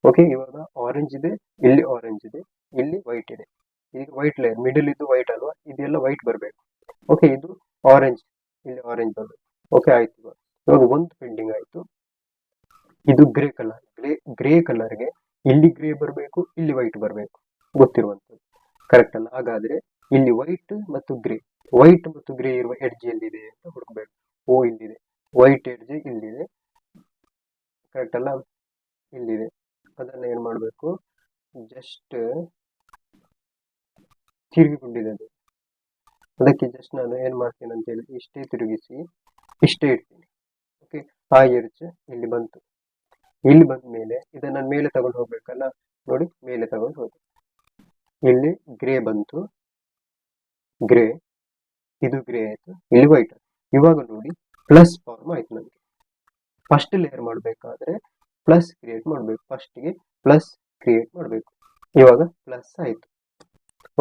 ಓಕೆ, ಇವಾಗ ಆರೆಂಜ್ ಇದೆ, ಇಲ್ಲಿ ಆರೆಂಜ್ ಇದೆ, ಇಲ್ಲಿ ವೈಟ್ ಇದೆ. ಈಗ ವೈಟ್ ಲೇಯರ್ ಮಿಡಲ್ ಇದ್ದು ವೈಟ್ ಅಲ್ವಾ, ಇದೆಲ್ಲ ವೈಟ್ ಬರಬೇಕು. ಓಕೆ, ಇದು ಆರೆಂಜ್, ಇಲ್ಲಿ ಆರೆಂಜ್ ಬರಬೇಕು. ಓಕೆ ಆಯ್ತು. ಇವಾಗ ಒಂದು ಪೆಂಡಿಂಗ್ ಆಯ್ತು. ಇದು ಗ್ರೇ ಕಲರ್ಗೆ ಇಲ್ಲಿ ಗ್ರೇ ಬರಬೇಕು, ಇಲ್ಲಿ ವೈಟ್ ಬರಬೇಕು, ಗೊತ್ತಿರುವಂತದ್ದು. ಕರೆಕ್ಟ್ ಅಲ್ಲ? ಹಾಗಾದ್ರೆ ಇಲ್ಲಿ ವೈಟ್ ಮತ್ತು ಗ್ರೇ ಇರುವ ಎಡ್ಜ್ ಎಲ್ಲಿದೆ ಅಂತ ಹುಡುಕ್ಬೇಕು. ಇಲ್ಲಿದೆ, ವೈಟ್ ಎಡ್ಜ್ ಇಲ್ಲಿದೆ. ಕರೆಕ್ಟ್ ಅಲ್ಲ? ಇಲ್ಲಿದೆ. ಅದನ್ನ ಏನ್ ಮಾಡ್ಬೇಕು, ಜಸ್ಟ್ ತಿರುಗಿಕೊಂಡಿದೆ ಅದು. ಅದಕ್ಕೆ ಜಸ್ಟ್ ನಾನು ಏನ್ ಮಾಡ್ತೇನೆ ಅಂತ ಹೇಳಿ, ಇಷ್ಟೇ ತಿರುಗಿಸಿ ಇಷ್ಟೇ ಇಡ್ತೀನಿ. ಓಕೆ, ಆ ಎಡ್ಜ್ ಇಲ್ಲಿ ಬಂತು. ಇಲ್ಲಿ ಬಂದ ಮೇಲೆ ಇದನ್ನ ಮೇಲೆ ತಗೊಂಡು ಹೋಗ್ಬೇಕಲ್ಲ, ನೋಡಿ ಮೇಲೆ ತಗೊಂಡು ಹೋಗಿ, ಇಲ್ಲಿ ಗ್ರೇ ಬಂತು, ಇದು ಗ್ರೇ ಆಯ್ತು, ಇಲ್ಲಿ ವೈಟ್. ಇವಾಗ ನೋಡಿ ಪ್ಲಸ್ ಫಾರ್ಮ್ ಆಯ್ತು. ನನಗೆ ಫಸ್ಟ್ ಲೇಯರ್ ಮಾಡಬೇಕಾದ್ರೆ ಪ್ಲಸ್ ಕ್ರಿಯೇಟ್ ಮಾಡಬೇಕು, ಫಸ್ಟ್ಗೆ ಪ್ಲಸ್ ಕ್ರಿಯೇಟ್ ಮಾಡಬೇಕು. ಇವಾಗ ಪ್ಲಸ್ ಆಯ್ತು.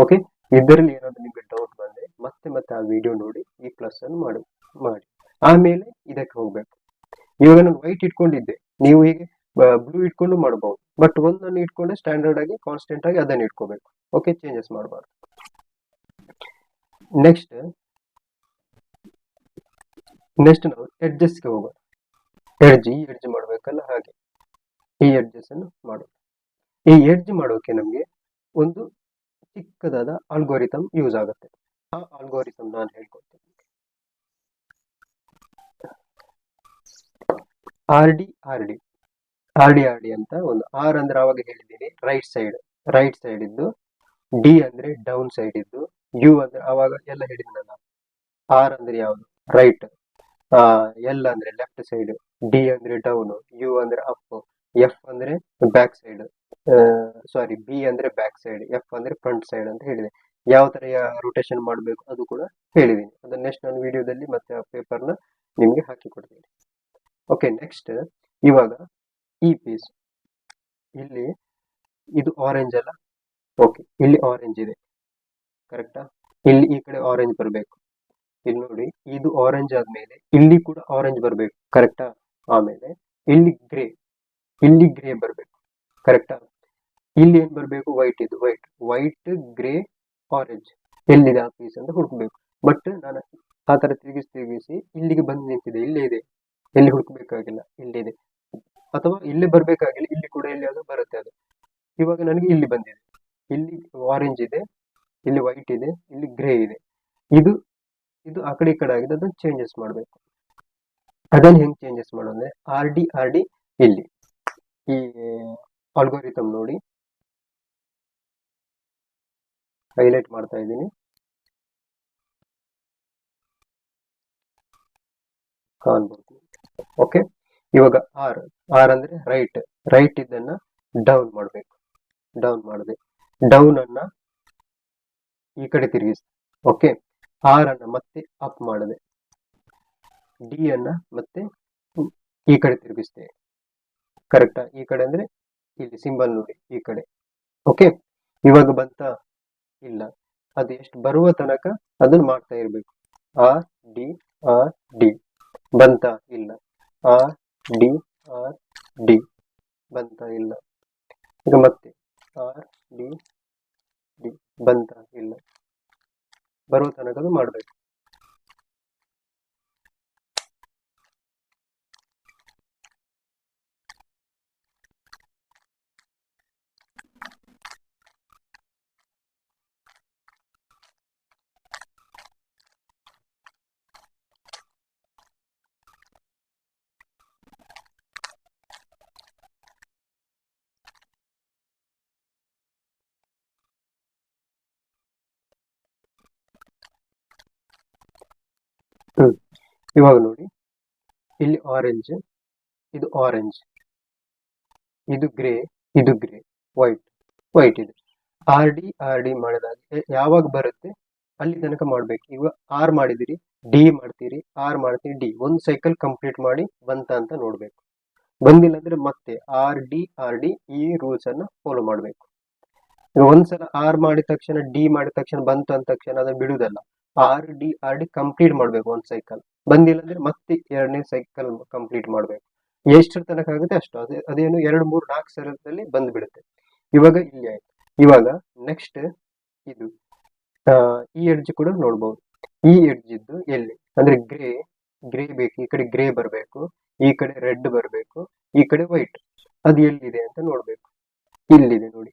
ಓಕೆ, ಇದರಲ್ಲಿ ಏನಾದ್ರು ನಿಮ್ಗೆ ಡೌಟ್ ಬಂದ್ರೆ ಮತ್ತೆ ಆ ವಿಡಿಯೋ ನೋಡಿ ಈ ಪ್ಲಸ್ ಅನ್ನು ಮಾಡಿ. ಆಮೇಲೆ ಇದಕ್ಕೆ ಹೋಗ್ಬೇಕು. ಇವಾಗ ನಾನು ವೈಟ್ ಇಟ್ಕೊಂಡಿದ್ದೆ, ನೀವು ಹೀಗೆ ಬ್ಲೂ ಇಟ್ಕೊಂಡು ಮಾಡಬಹುದು, ಬಟ್ ಒಂದನ್ನು ಇಟ್ಕೊಂಡೆ ಸ್ಟ್ಯಾಂಡರ್ಡ್ ಆಗಿ ಕಾನ್ಸ್ಟೆಂಟ್ ಆಗಿ ಅದನ್ನು ಇಟ್ಕೋಬೇಕು. ಓಕೆ, ಚೇಂಜಸ್ ಮಾಡಬಾರ್ದು. ನೆಕ್ಸ್ಟ್ ನಾವು ಎಡ್ಜಸ್ಗೆ ಹೋಗೋಣ. ಎಡ್ಜ್ ಮಾಡಬೇಕಲ್ಲ, ಹಾಗೆ ಈ ಎಡ್ಜಸ್ ಅನ್ನು ಮಾಡೋದು. ಈ ಎಡ್ಜ್ ಮಾಡೋಕೆ ನಮಗೆ ಒಂದು ಚಿಕ್ಕದಾದ ಆಲ್ಗೋರಿಥಮ್ ಯೂಸ್ ಆಗುತ್ತೆ. ಆ ಆಲ್ಗೋರಿಥಮ್ ನಾನು ಹೇಳ್ಕೊಡ್ತೀನಿ. ಆರ್ ಡಿ ಅಂತ ಒಂದು. ಆರ್ ಅಂದ್ರೆ ಅವಾಗ ಹೇಳಿದ್ದೀನಿ ರೈಟ್ ಸೈಡ್ ಇದ್ದು, ಡಿ ಅಂದ್ರೆ ಡೌನ್ ಸೈಡ್ ಇದ್ದು, ಯು ಅಂದ್ರೆ ಅವಾಗ ಎಲ್ಲ ಹೇಳಿದ್ನಲ್ಲ. ಆರ್ ಅಂದ್ರೆ ಯಾವುದು, ರೈಟ್, ಎಲ್ ಅಂದ್ರೆ ಲೆಫ್ಟ್ ಸೈಡ್, ಡಿ ಅಂದ್ರೆ ಡೌನ್, ಯು ಅಂದ್ರೆ ಅಪ್, ಎಫ್ ಅಂದ್ರೆ ಬ್ಯಾಕ್ ಸೈಡ್, ಬಿ ಅಂದ್ರೆ ಬ್ಯಾಕ್ ಸೈಡ್, ಎಫ್ ಅಂದ್ರೆ ಫ್ರಂಟ್ ಸೈಡ್ ಅಂತ ಹೇಳಿದೆ. ಯಾವ ತರ ರೊಟೇಷನ್ ಮಾಡಬೇಕು ಅದು ಕೂಡ ಹೇಳಿದ್ದೀನಿ. ಅದನ್ನ ನೆಕ್ಸ್ಟ್ ನಾನು ವಿಡಿಯೋದಲ್ಲಿ ಮತ್ತೆ ಆ ಪೇಪರ್ನ ನಿಮ್ಗೆ ಹಾಕಿ ಕೊಡ್ತೀನಿ. ಓಕೆ, ನೆಕ್ಸ್ಟ್ ಇವಾಗ ಈ ಪೀಸ್ ಇಲ್ಲಿ ಇದು ಆರೆಂಜ್ ಅಲ್ಲ, ಓಕೆ, ಇಲ್ಲಿ ಆರೆಂಜ್ ಇದೆ, ಕರೆಕ್ಟಾ? ಇಲ್ಲಿ ಈ ಕಡೆ ಆರೆಂಜ್ ಬರಬೇಕು. ಇಲ್ಲಿ ನೋಡಿ, ಇದು ಆರೆಂಜ್ ಆದ್ಮೇಲೆ ಇಲ್ಲಿ ಕೂಡ ಆರೆಂಜ್ ಬರಬೇಕು, ಕರೆಕ್ಟಾ? ಆಮೇಲೆ ಇಲ್ಲಿ ಗ್ರೇ ಬರಬೇಕು, ಕರೆಕ್ಟಾ? ಇಲ್ಲಿ ಏನ್ ಬರಬೇಕು? ವೈಟ್. ಇದು ವೈಟ್ ಗ್ರೇ ಆರೆಂಜ್ ಎಲ್ಲಿದೆ ಆ ಪೀಸ್ ಅಂತ ಹುಡುಕ್ಬೇಕು. ಬಟ್ ನಾನು ಆ ತರ ತಿರುಗಿಸಿ ಇಲ್ಲಿಗೆ ಬಂದು ನಿಂತಿದೆ, ಇಲ್ಲೇ ಇದೆ, ಎಲ್ಲಿ ಹುಡುಕ್ಬೇಕಾಗಿಲ್ಲ, ಇಲ್ಲಿದೆ. ಅಥವಾ ಇಲ್ಲೇ ಬರ್ಬೇಕಾಗಿಲ್ಲ, ಇಲ್ಲಿ ಕೂಡ ಎಲ್ಲಿಯಾದ್ರೂ ಬರುತ್ತೆ ಅದು. ಇವಾಗ ನನಗೆ ಇಲ್ಲಿ ಬಂದಿದೆ, ಇಲ್ಲಿ ಆರೆಂಜ್ ಇದೆ, ಇಲ್ಲಿ ವೈಟ್ ಇದೆ, ಇಲ್ಲಿ ಗ್ರೇ ಇದೆ. ಇದು ಇದು ಆ ಕಡೆ ಈ ಕಡೆ ಆಗಿದೆ, ಅದನ್ನು ಚೇಂಜಸ್ ಮಾಡಬೇಕು. ಅದನ್ನು ಹೆಂಗ್ ಚೇಂಜಸ್ ಮಾಡೋದ್ರೆ ಆರ್ ಡಿ ಇಲ್ಲಿ ಈ ಆಲ್ಗೋರಿಥಮ್ ನೋಡಿ, ಹೈಲೈಟ್ ಮಾಡ್ತಾ ಇದ್ದೀನಿ, ಕಾಣ್ಬೋದು. ಓಕೆ, ಇವಾಗ ಆರ್ ಅಂದ್ರೆ ರೈಟ್ ಇದನ್ನ ಡೌನ್ ಮಾಡಬೇಕು, ಡೌನ್ ಅನ್ನ ಈ ಕಡೆ ತಿರುಗಿಸಿ. ಓಕೆ, ಆರ್ ಅನ್ನ ಮತ್ತೆ ಅಪ್ ಮಾಡಿದೆ, ಡಿ ಅನ್ನ ಮತ್ತೆ ಈ ಕಡೆ ತಿರುಗಿಸ್ತೇವೆ, ಕರೆಕ್ಟಾ? ಈ ಕಡೆ ಅಂದ್ರೆ ಇಲ್ಲಿ ಸಿಂಬಲ್ ನೋಡಿ, ಈ ಕಡೆ. ಓಕೆ, ಇವಾಗ ಬಂತ? ಇಲ್ಲ. ಅದು ಎಷ್ಟು ಬರುವ ತನಕ ಅದನ್ನ ಮಾಡ್ತಾ ಇರ್ಬೇಕು. ಆರ್ ಡಿ ಬಂತ? ಇಲ್ಲ. ಆರ್ ಡಿ ಬಂತ? ಇಲ್ಲ. ಈಗ ಮತ್ತೆ ಆರ್ ಡಿ ಬಂತ? ಇಲ್ಲ. ಬರುವ ತನಕ ಅದು ಮಾಡ್ಬೇಕು. ಇವಾಗ ನೋಡಿ, ಇಲ್ಲಿ ಆರೆಂಜ್, ಇದು ಆರೆಂಜ್, ಇದು ಗ್ರೇ, ವೈಟ್ ಇದೆ. ಆರ್ ಡಿ ಮಾಡಿದಾಗ ಯಾವಾಗ ಬರುತ್ತೆ ಅಲ್ಲಿ ತನಕ ಮಾಡ್ಬೇಕು. ಈಗ ಆರ್ ಮಾಡಿದಿರಿ, ಡಿ ಮಾಡ್ತೀರಿ, ಆರ್ ಮಾಡ್ತೀರಿ, ಡಿ, ಒಂದು ಸೈಕಲ್ ಕಂಪ್ಲೀಟ್ ಮಾಡಿ ಬಂತ ಅಂತ ನೋಡ್ಬೇಕು. ಬಂದಿಲ್ಲ ಅಂದ್ರೆ ಮತ್ತೆ ಆರ್ ಡಿ ಈ ರೂಲ್ಸ್ ಅನ್ನ ಫಾಲೋ ಮಾಡ್ಬೇಕು. ಈಗ ಒಂದ್ಸಲ ಆರ್ ಮಾಡಿದ ತಕ್ಷಣ, ಡಿ ಮಾಡಿದ ತಕ್ಷಣ ಬಂತು ಅಂದ ತಕ್ಷಣ ಅದನ್ನ ಬಿಡುದಲ್ಲ, ಆರ್ ಡಿ ಕಂಪ್ಲೀಟ್ ಮಾಡ್ಬೇಕು ಒಂದ್ ಸೈಕಲ್. ಬಂದಿಲ್ಲ ಅಂದ್ರೆ ಮತ್ತೆ ಎರಡನೇ ಸೈಕಲ್ ಕಂಪ್ಲೀಟ್ ಮಾಡ್ಬೇಕು. ಎಷ್ಟರ ತನಕ ಆಗುತ್ತೆ ಅಷ್ಟು, ಅದೇನು 2 3 4 ಸಲದಲ್ಲಿ ಬಂದು ಬಿಡುತ್ತೆ. ಇವಾಗ ಇಲ್ಲಿ ಆಯ್ತು. ಇವಾಗ ನೆಕ್ಸ್ಟ್ ಇದು ಈ ಎಡ್ಜ್ ಕೂಡ ನೋಡ್ಬೋದು. ಈ ಎಡ್ಜ್ ಇದ್ದು ಎಲ್ಲಿ ಅಂದ್ರೆ ಗ್ರೇ ಬೇಕು, ಈ ಕಡೆ ಗ್ರೇ ಬರಬೇಕು, ಈ ಕಡೆ ರೆಡ್ ಬರಬೇಕು, ಈ ಕಡೆ ವೈಟ್. ಅದು ಎಲ್ಲಿದೆ ಅಂತ ನೋಡ್ಬೇಕು. ಇಲ್ಲಿದೆ ನೋಡಿ,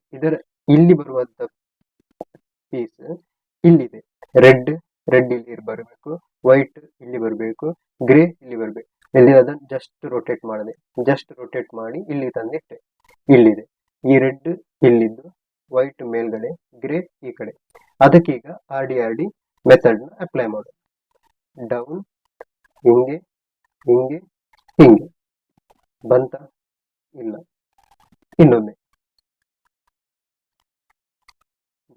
ಇಲ್ಲಿ ಬರುವಂತ ಪೀಸ್ ಇಲ್ಲಿದೆ. ರೆಡ್ ಇಲ್ಲಿ ಬರಬೇಕು, ವೈಟ್ ಇಲ್ಲಿ ಬರಬೇಕು, ಗ್ರೇ ಇಲ್ಲಿ ಬರಬೇಕು. ಇಲ್ಲಿ ಅದನ್ನು ಜಸ್ಟ್ ರೊಟೇಟ್ ಮಾಡಿ ಇಲ್ಲಿ ತಂದಿಟ್ಟೆ. ಇಲ್ಲಿದೆ ಈ ರೆಡ್ ಇಲ್ಲಿದ್ದು, ವೈಟ್ ಮೇಲ್ಗಡೆ, ಗ್ರೇ ಈ ಕಡೆ. ಅದಕ್ಕೀಗ ಆರ್ ಡಿ ಮೆಥಡ್ ನ ಅಪ್ಲೈ ಮಾಡು. ಡೌನ್, ಹಿಂಗೆ ಬಂತ? ಇಲ್ಲ. ಇನ್ನೊಮ್ಮೆ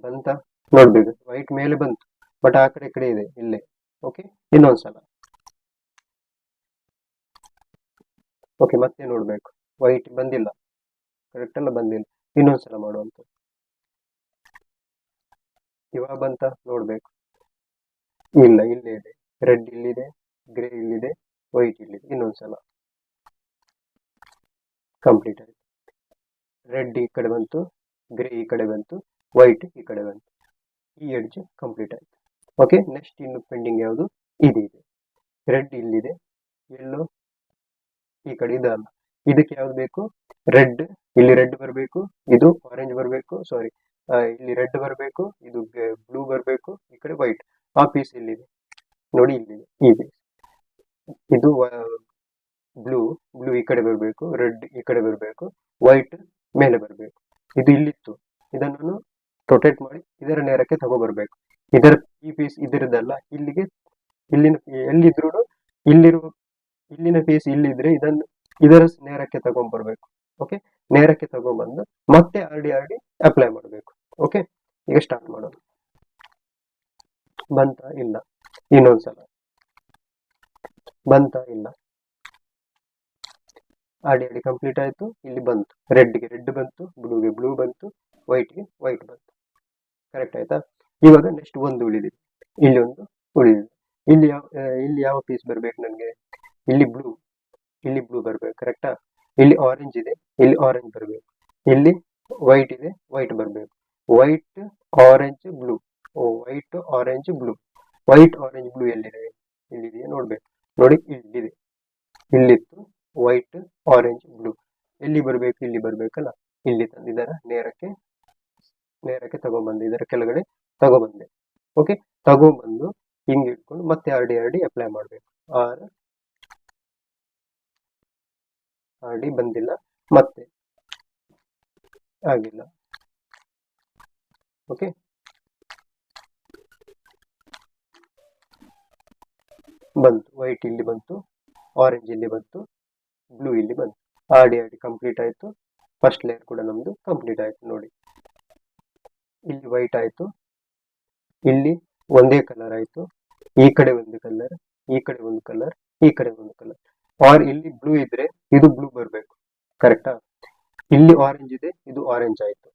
ಬಂತ? ನೋಡ್ಬೇಕು, ವೈಟ್ ಮೇಲೆ ಬಂತು, ಬಟ್ ಆ ಕಡೆ ಇದೆ, ಇಲ್ಲೇ. ಓಕೆ, ಇನ್ನೊಂದ್ಸಲ. ಓಕೆ, ಮತ್ತೆ ನೋಡ್ಬೇಕು, ವೈಟ್ ಬಂದಿಲ್ಲ, ಕರೆಕ್ಟ್ ಅಲ್ಲ, ಬಂದಿಲ್ಲ. ಇನ್ನೊಂದ್ಸಲ ಮಾಡುವಂತ. ಇವಾಗ ಬಂತ? ನೋಡ್ಬೇಕು, ಇಲ್ಲ, ಇಲ್ಲೇ ಇದೆ. ರೆಡ್ ಇಲ್ಲಿದೆ, ಗ್ರೇ ಇಲ್ಲಿದೆ, ವೈಟ್ ಇಲ್ಲಿದೆ. ಇನ್ನೊಂದ್ಸಲ ಕಂಪ್ಲೀಟ್ ಆಯ್ತು. ರೆಡ್ ಈ ಕಡೆ ಬಂತು, ಗ್ರೇ ಈ ಕಡೆ ಬಂತು, ವೈಟ್ ಈ ಕಡೆ ಬಂತು. ಈ ಎಡ್ಜ್ ಕಂಪ್ಲೀಟ್ ಆಯ್ತು. ಓಕೆ, ನೆಕ್ಸ್ಟ್ ಇನ್ನು ಪೆಂಡಿಂಗ್ ಯಾವುದು? ಇದೆ. ರೆಡ್ ಇಲ್ಲಿದೆ, ಎಲ್ಲೋ ಈ ಕಡೆ ಇದಲ್ಲ. ಇದಕ್ಕೆ ಯಾವ್ದು ಬೇಕು? ಇಲ್ಲಿ ರೆಡ್ ಬರಬೇಕು, ಇದು ಆರೆಂಜ್ ಬರಬೇಕು, ಸಾರಿ, ಇಲ್ಲಿ ರೆಡ್ ಬರಬೇಕು, ಇದು ಬ್ಲೂ ಬರಬೇಕು, ಈ ಕಡೆ ವೈಟ್. ಆ ಪೀಸ್ ಇಲ್ಲಿದೆ ನೋಡಿ, ಇಲ್ಲಿದೆ ಈ ಪೀಸ್. ಇದು ಬ್ಲೂ ಈ ಕಡೆ ಬರಬೇಕು, ರೆಡ್ ಈ ಕಡೆ ಬರಬೇಕು, ವೈಟ್ ಮೇಲೆ ಬರಬೇಕು. ಇದು ಇಲ್ಲಿತ್ತು, ಇದನ್ನು ರೊಟೇಟ್ ಮಾಡಿ ಇದರ ನೇರಕ್ಕೆ ತಗೋಬರ್ಬೇಕು. ಈ ಪೀಸ್ ಇದರದಲ್ಲ, ಎಲ್ಲಿದ್ರು ಇಲ್ಲಿನ ಪೀಸ್ ಇಲ್ಲಿದ್ರೆ ಇದರ ನೇರಕ್ಕೆ ತಗೊಂಡ್ಬರ್ಬೇಕು. ಓಕೆ, ನೇರಕ್ಕೆ ತಗೊಂಡ್ಬಂದು ಮತ್ತೆ ಆರ್ ಡಿ ಅಪ್ಲೈ ಮಾಡಬೇಕು. ಓಕೆ, ಈಗ ಸ್ಟಾರ್ಟ್ ಮಾಡೋಣ. ಬಂತ? ಇಲ್ಲ. ಇನ್ನೊಂದ್ಸಲ ಬಂತ? ಇಲ್ಲ. ಆಡಿ ಆಡಿ ಕಂಪ್ಲೀಟ್ ಆಯ್ತು. ಇಲ್ಲಿ ಬಂತು ರೆಡ್ಗೆ ರೆಡ್ ಬಂತು, ಬ್ಲೂಗೆ ಬ್ಲೂ ಬಂತು, ವೈಟ್ಗೆ ವೈಟ್ ಬಂತು. ಕರೆಕ್ಟ್ ಆಯ್ತಾ? ಇವಾಗ ನೆಕ್ಸ್ಟ್ ಒಂದು ಉಳಿದಿದೆ, ಇಲ್ಲಿ ಒಂದು ಉಳಿದಿದೆ. ಇಲ್ಲಿ ಯಾವ ಪೀಸ್ ಬರ್ಬೇಕು ನನಗೆ? ಇಲ್ಲಿ ಬ್ಲೂ ಬರ್ಬೇಕು. ಕರೆಕ್ಟಾ? ಇಲ್ಲಿ ಆರೆಂಜ್ ಇದೆ, ಇಲ್ಲಿ ಆರೆಂಜ್ ಬರ್ಬೇಕು. ಇಲ್ಲಿ ವೈಟ್ ಇದೆ, ವೈಟ್ ಬರ್ಬೇಕು. White orange blue, white orange blue. White orange blue ಎಲ್ಲಿದೆ? ಇಲ್ಲಿದೆಯಾ ನೋಡ್ಬೇಕು. ನೋಡಿ ಇಲ್ಲಿದೆ, ಇಲ್ಲಿತ್ತು ವೈಟ್ ಆರೆಂಜ್ ಬ್ಲೂ. ಎಲ್ಲಿ ಬರ್ಬೇಕು? ಇಲ್ಲಿ ಬರ್ಬೇಕಲ್ಲ. ಇಲ್ಲಿ ತಂದು ಇದರ ನೇರಕ್ಕೆ ತಗೊಂಡ್ಬಂದು ಇದರ ಕೆಳಗಡೆ ತಗೊಬಂದೆ. ಓಕೆ, ತಗೊಂಡ್ಬಂದು ಹಿಂಗೆ ಇಟ್ಕೊಂಡು ಮತ್ತೆ ಆರ್ ಡಿ ಅಪ್ಲೈ ಮಾಡಬೇಕು. ಆರ್ ಡಿ ಬಂದಿಲ್ಲ, ಮತ್ತೆ ಆಗಿಲ್ಲ. ಓಕೆ, ಬಂತು ವೈಟ್ ಇಲ್ಲಿ ಬಂತು, ಆರೆಂಜ್ ಇಲ್ಲಿ ಬಂತು, ಬ್ಲೂ ಇಲ್ಲಿ ಬಂತು. ಆರ್ ಡಿ ಕಂಪ್ಲೀಟ್ ಆಯ್ತು. ಫಸ್ಟ್ ಲೇಯರ್ ಕೂಡ ನಮ್ದು ಕಂಪ್ಲೀಟ್ ಆಯ್ತು. ನೋಡಿ ಇಲ್ಲಿ ವೈಟ್ ಆಯ್ತು, ಇಲ್ಲಿ ಒಂದೇ ಕಲರ್ ಆಯ್ತು, ಈ ಕಡೆ ಒಂದು ಕಲರ್, ಈ ಕಡೆ ಒಂದು ಕಲರ್, ಈ ಕಡೆ ಒಂದು ಕಲರ್. ಇಲ್ಲಿ ಬ್ಲೂ ಇದ್ರೆ ಇದು ಬ್ಲೂ ಬರ್ಬೇಕು. ಕರೆಕ್ಟಾ? ಇಲ್ಲಿ ಆರೆಂಜ್ ಇದೆ, ಇದು ಆರೆಂಜ್ ಆಯ್ತು.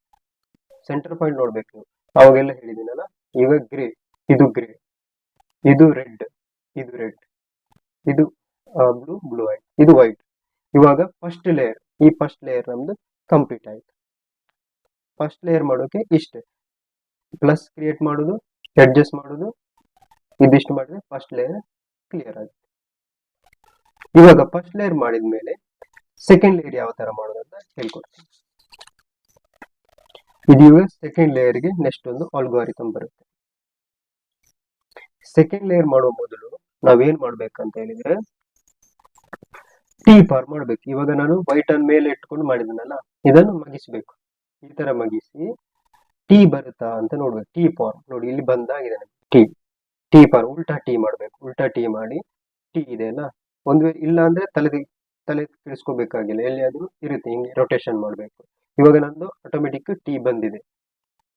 ಸೆಂಟರ್ ಪಾಯಿಂಟ್ ನೋಡ್ಬೇಕು ನೀವು. ಅವಾಗೆಲ್ಲ ಹೇಳಿದ್ದೀನಲ್ಲ. ಈಗ ಗ್ರೇ, ಇದು ಗ್ರೇ, ಇದು ರೆಡ್, ಇದು ರೆಡ್, ಇದು ಬ್ಲೂ ಆಯ್ತು, ಇದು ವೈಟ್. ಇವಾಗ ಫಸ್ಟ್ ಲೇಯರ್, ಈ ಫಸ್ಟ್ ಲೇಯರ್ ನಮ್ದು ಕಂಪ್ಲೀಟ್ ಆಯ್ತು. ಫಸ್ಟ್ ಲೇಯರ್ ಮಾಡೋಕೆ ಇಷ್ಟೇ, ಪ್ಲಸ್ ಕ್ರಿಯೇಟ್ ಮಾಡೋದು, ಅಡ್ಜಸ್ಟ್ ಮಾಡೋದು, ಇದಿಷ್ಟು ಮಾಡಿದ್ರೆ ಫಸ್ಟ್ ಲೇಯರ್ ಕ್ಲಿಯರ್ ಆಗುತ್ತೆ. ಇವಾಗ ಫಸ್ಟ್ ಲೇಯರ್ ಮಾಡಿದ ಮೇಲೆ ಸೆಕೆಂಡ್ ಲೇಯರ್ ಯಾವ ತರ ಮಾಡೋದು ಅಂತ ಹೇಳ್ಕೊಡ್ತೀನಿ. ಇದು ಸೆಕೆಂಡ್ ಲೇಯರ್ಗೆ ನೆಕ್ಸ್ಟ್ ಒಂದು ಆಲ್ಗಾರಿಥಮ್ ಬರುತ್ತೆ. ಸೆಕೆಂಡ್ ಲೇಯರ್ ಮಾಡುವ ಮೊದಲು ನಾವೇನ್ ಮಾಡ್ಬೇಕಂತ ಹೇಳಿದ್ರೆ ಟಿ ಫಾರ್ಮ್ ಮಾಡ್ಬೇಕು. ಇವಾಗ ನಾನು ವೈಟ್ ಅನ್ನ ಮೇಲೆ ಇಟ್ಕೊಂಡು ಮಾಡಿದನಲ್ಲ, ಇದನ್ನು ಮಗಿಸ್ಬೇಕು. ಈ ತರ ಮಗಿಸಿ ಟಿ ಬರುತ್ತಾ ಅಂತ ನೋಡ್ಬೇಕು. ಟಿ ಫಾರ್ಮ್ ನೋಡಿ, ಇಲ್ಲಿ ಬಂದಾಗಿದೆ ಟಿ ಫಾರ್ಮ್. ಉಲ್ಟಾ ಟಿ ಮಾಡ್ಬೇಕು. ಉಲ್ಟಾ ಟಿ ಮಾಡಿ ಟಿ ಇದೆ ಅಲ್ಲ, ಒಂದು ವೇಳೆ ಇಲ್ಲ ಅಂದ್ರೆ ತಲೆ ಕೆಡಿಸ್ಕೋಬೇಕಾಗಿಲ್ಲ, ಎಲ್ಲಿಯಾದ್ರೂ ಇರುತ್ತೆ, ಹಿಂಗೆ ರೊಟೇಷನ್ ಮಾಡಬೇಕು. ಇವಾಗ ನಂದು ಆಟೋಮೆಟಿಕ್ ಟಿ ಬಂದಿದೆ,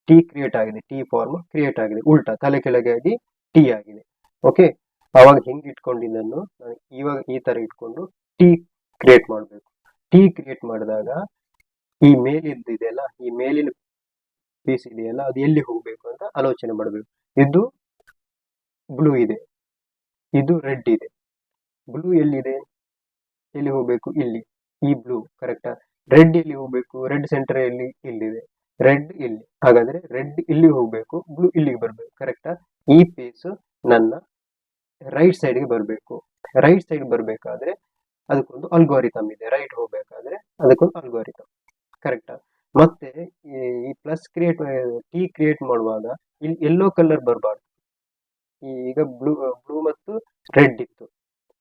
ಟಿ ಕ್ರಿಯೇಟ್ ಆಗಿದೆ, ಟಿ ಫಾರ್ಮ್ ಕ್ರಿಯೇಟ್ ಆಗಿದೆ. ಉಲ್ಟಾ ತಲೆ ಕೆಳಗೆ ಆಗಿ ಟಿ ಆಗಿದೆ. ಓಕೆ, ಅವಾಗ ಹಿಂಗೆ ಇಟ್ಕೊಂಡಿದ್ದನ್ನು ನಾನು ಇವಾಗ ಈ ತರ ಇಟ್ಕೊಂಡು ಟಿ ಕ್ರಿಯೇಟ್ ಮಾಡಬೇಕು. ಟಿ ಕ್ರಿಯೇಟ್ ಮಾಡಿದಾಗ ಈ ಮೇಲಿಂದ ಇದೆಯಲ್ಲ, ಈ ಮೇಲಿನ ಪೀಸ್ ಇದೆಯಲ್ಲ, ಅದು ಎಲ್ಲಿ ಹೋಗ್ಬೇಕು ಅಂತ ಆಲೋಚನೆ ಮಾಡಬೇಕು. ಇದು ಬ್ಲೂ ಇದೆ, ಇದು ರೆಡ್ ಇದೆ. ಬ್ಲೂ ಎಲ್ಲಿದೆ? ಎಲ್ಲಿ ಹೋಗ್ಬೇಕು? ಇಲ್ಲಿ. ಈ ಬ್ಲೂ ಕರೆಕ್ಟಾ? ರೆಡ್ ಎಲ್ಲಿ ಹೋಗ್ಬೇಕು? ರೆಡ್ ಸೆಂಟರ್ ಎಲ್ಲಿ? ಇಲ್ಲಿದೆ. ರೆಡ್ ಇಲ್ಲಿ. ಹಾಗಾದ್ರೆ ರೆಡ್ ಇಲ್ಲಿ ಹೋಗ್ಬೇಕು, ಬ್ಲೂ ಇಲ್ಲಿಗೆ ಬರ್ಬೇಕು. ಕರೆಕ್ಟಾ? ಈ ಪೀಸ್ ನನ್ನ ರೈಟ್ ಸೈಡ್ಗೆ ಬರಬೇಕು. ರೈಟ್ ಸೈಡ್ ಬರಬೇಕಾದ್ರೆ ಅದಕ್ಕೊಂದು ಅಲ್ಗಾರಿಥಮ್ ಇದೆ. ರೈಟ್ ಹೋಗ್ಬೇಕಾದ್ರೆ ಅದಕ್ಕೊಂದು ಅಲ್ಗಾರಿಥಮ್. ಕರೆಕ್ಟಾ? ಮತ್ತೆ ಈ ಪ್ಲಸ್ ಟಿ ಕ್ರಿಯೇಟ್ ಮಾಡುವಾಗ ಇಲ್ಲಿ ಯೆಲ್ಲೋ ಕಲರ್ ಬರಬಾರ್ದು. ಈಗ ಬ್ಲೂ ಮತ್ತು ರೆಡ್ ಇತ್ತು,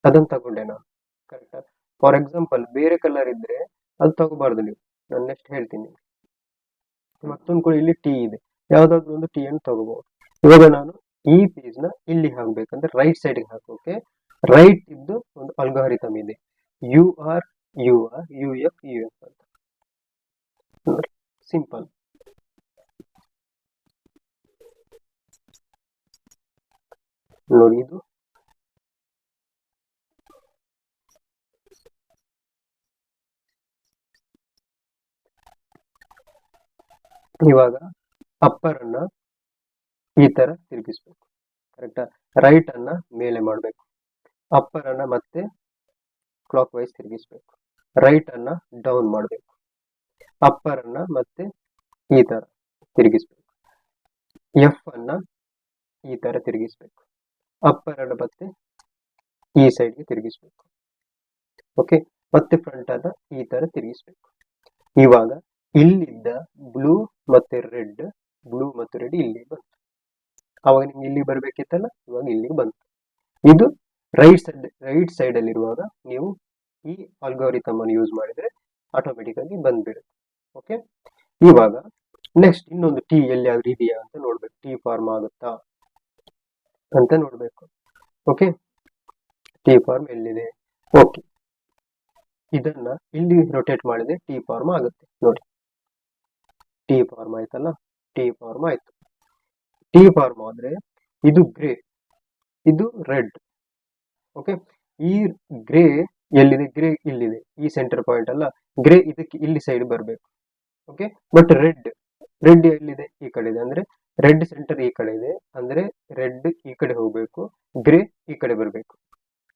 ಅದನ್ನು ತಗೊಂಡೆ ನಾನು. ಕರೆಕ್ಟಾ? ಫಾರ್ ಎಕ್ಸಾಂಪಲ್ ಬೇರೆ ಕಲರ್ ಇದ್ರೆ ಅದು ತಗೋಬಾರ್ದು ನೀವು. ನಾನು ನೆಕ್ಸ್ಟ್ ಹೇಳ್ತೀನಿ. ಮತ್ತೊಂದು ಕೂಡ ಇಲ್ಲಿ ಟಿ ಇದೆ, ಯಾವ್ದಾದ್ರು ಒಂದು ಟಿ ಅನ್ನು ತಗೋಬಹುದು. ಇವಾಗ ನಾನು ಈ ಪೀಸ್ ನ ಇಲ್ಲಿ ಹಾಕ್ಬೇಕಂದ್ರೆ ರೈಟ್ ಸೈಡ್ಗೆ ಹಾಕೋಕೆ ರೈಟ್ ಇದ್ದು ಒಂದು ಅಲ್ಗಾರಿಥಮ್ ಇದೆ, ಯು ಆರ್ ಯು ಎಫ್ ಅಂತ. ಸಿಂಪಲ್. ನೋಡಿ, ಇದು ಇವಾಗ ಅಪ್ಪರ್ ಅನ್ನ ಈ ತರ ತಿರುಗಿಸ್ಬೇಕು. ಕರೆಕ್ಟಾ? ರೈಟ್ ಅನ್ನ ಮೇಲೆ ಮಾಡಬೇಕು, ಅಪ್ಪರ್ ಅನ್ನ ಮತ್ತೆ ಕ್ಲಾಕ್ ವೈಸ್ ತಿರುಗಿಸ್ಬೇಕು. ರೈಟ್ ಅನ್ನ ಡೌನ್ ಮಾಡಬೇಕು, ಅಪ್ಪರ್ ಅನ್ನ ಮತ್ತೆ ಈ ತರ ತಿರುಗಿಸ್ಬೇಕು. ಎಫ್ ಅನ್ನ ಈ ತರ ತಿರುಗಿಸ್ಬೇಕು, ಅಪ್ಪರ್ ಅನ್ನ ಮತ್ತೆ ಈ ಸೈಡ್ಗೆ ತಿರುಗಿಸ್ಬೇಕು. ಓಕೆ, ಮತ್ತೆ ಫ್ರಂಟ್ ಅನ್ನ ಈ ತರ ತಿರುಗಿಸ್ಬೇಕು. ಇವಾಗ ಇಲ್ಲಿದ್ದ ಬ್ಲೂ ಮತ್ತೆ ರೆಡ್ ಇಲ್ಲಿ ಬಂತು. ಅವಾಗ ನಿಮ್ಗೆ ಇಲ್ಲಿ ಬರ್ಬೇಕಿತ್ತಲ್ಲ, ಇವಾಗ ಇಲ್ಲಿಗೆ ಬಂತು. ಇದು ರೈಟ್ ಸೈಡ್ ಅಲ್ಲಿ ಇರುವಾಗ ನೀವು ಈ ಅಲ್ಗಾರಿಥಮ್ ಅನ್ನು ಯೂಸ್ ಮಾಡಿದ್ರೆ ಆಟೋಮೆಟಿಕ್ ಆಗಿ ಬಂದ್ಬಿಡುತ್ತೆ. ಓಕೆ, ಇವಾಗ ನೆಕ್ಸ್ಟ್ ಇನ್ನೊಂದು ಟಿ ಎಲ್ಲಿಯಾದ್ರೂ ಇದೆಯಾ ಅಂತ ನೋಡ್ಬೇಕು. ಟಿ ಫಾರ್ಮ್ ಆಗುತ್ತಾ ಅಂತ ನೋಡ್ಬೇಕು. ಓಕೆ, ಟಿ ಫಾರ್ಮ್ ಎಲ್ಲಿದೆ? ಓಕೆ, ಇದನ್ನ ಇಲ್ಲಿ ರೊಟೇಟ್ ಮಾಡಿದ್ರೆ ಟಿ ಫಾರ್ಮ್ ಆಗುತ್ತೆ. ನೋಡಿ, ಟಿ ಫಾರ್ಮ್ ಆಯ್ತಲ್ಲ, ಟಿ ಫಾರ್ಮ್ ಆಯ್ತು. ಟಿ ಫಾರ್ಮ್ ಆದ್ರೆ ಇದು ಗ್ರೇ, ಇದು ರೆಡ್. ಓಕೆ, ಈ ಗ್ರೇ ಎಲ್ಲಿದೆ ಗ್ರೇ ಇಲ್ಲಿದೆ, ಈ ಸೆಂಟರ್ ಪಾಯಿಂಟ್ ಅಲ್ಲ, ಗ್ರೇ ಇದಕ್ಕೆ ಇಲ್ಲಿ ಸೈಡ್ ಬರಬೇಕು. ಓಕೆ, ಬಟ್ ರೆಡ್ ಎಲ್ಲಿದೆ, ಈ ಕಡೆ ಇದೆ. ಅಂದ್ರೆ ರೆಡ್ ಸೆಂಟರ್ ಈ ಕಡೆ ಇದೆ, ಅಂದ್ರೆ ರೆಡ್ ಈ ಕಡೆ ಹೋಗ್ಬೇಕು, ಗ್ರೇ ಈ ಕಡೆ ಬರಬೇಕು.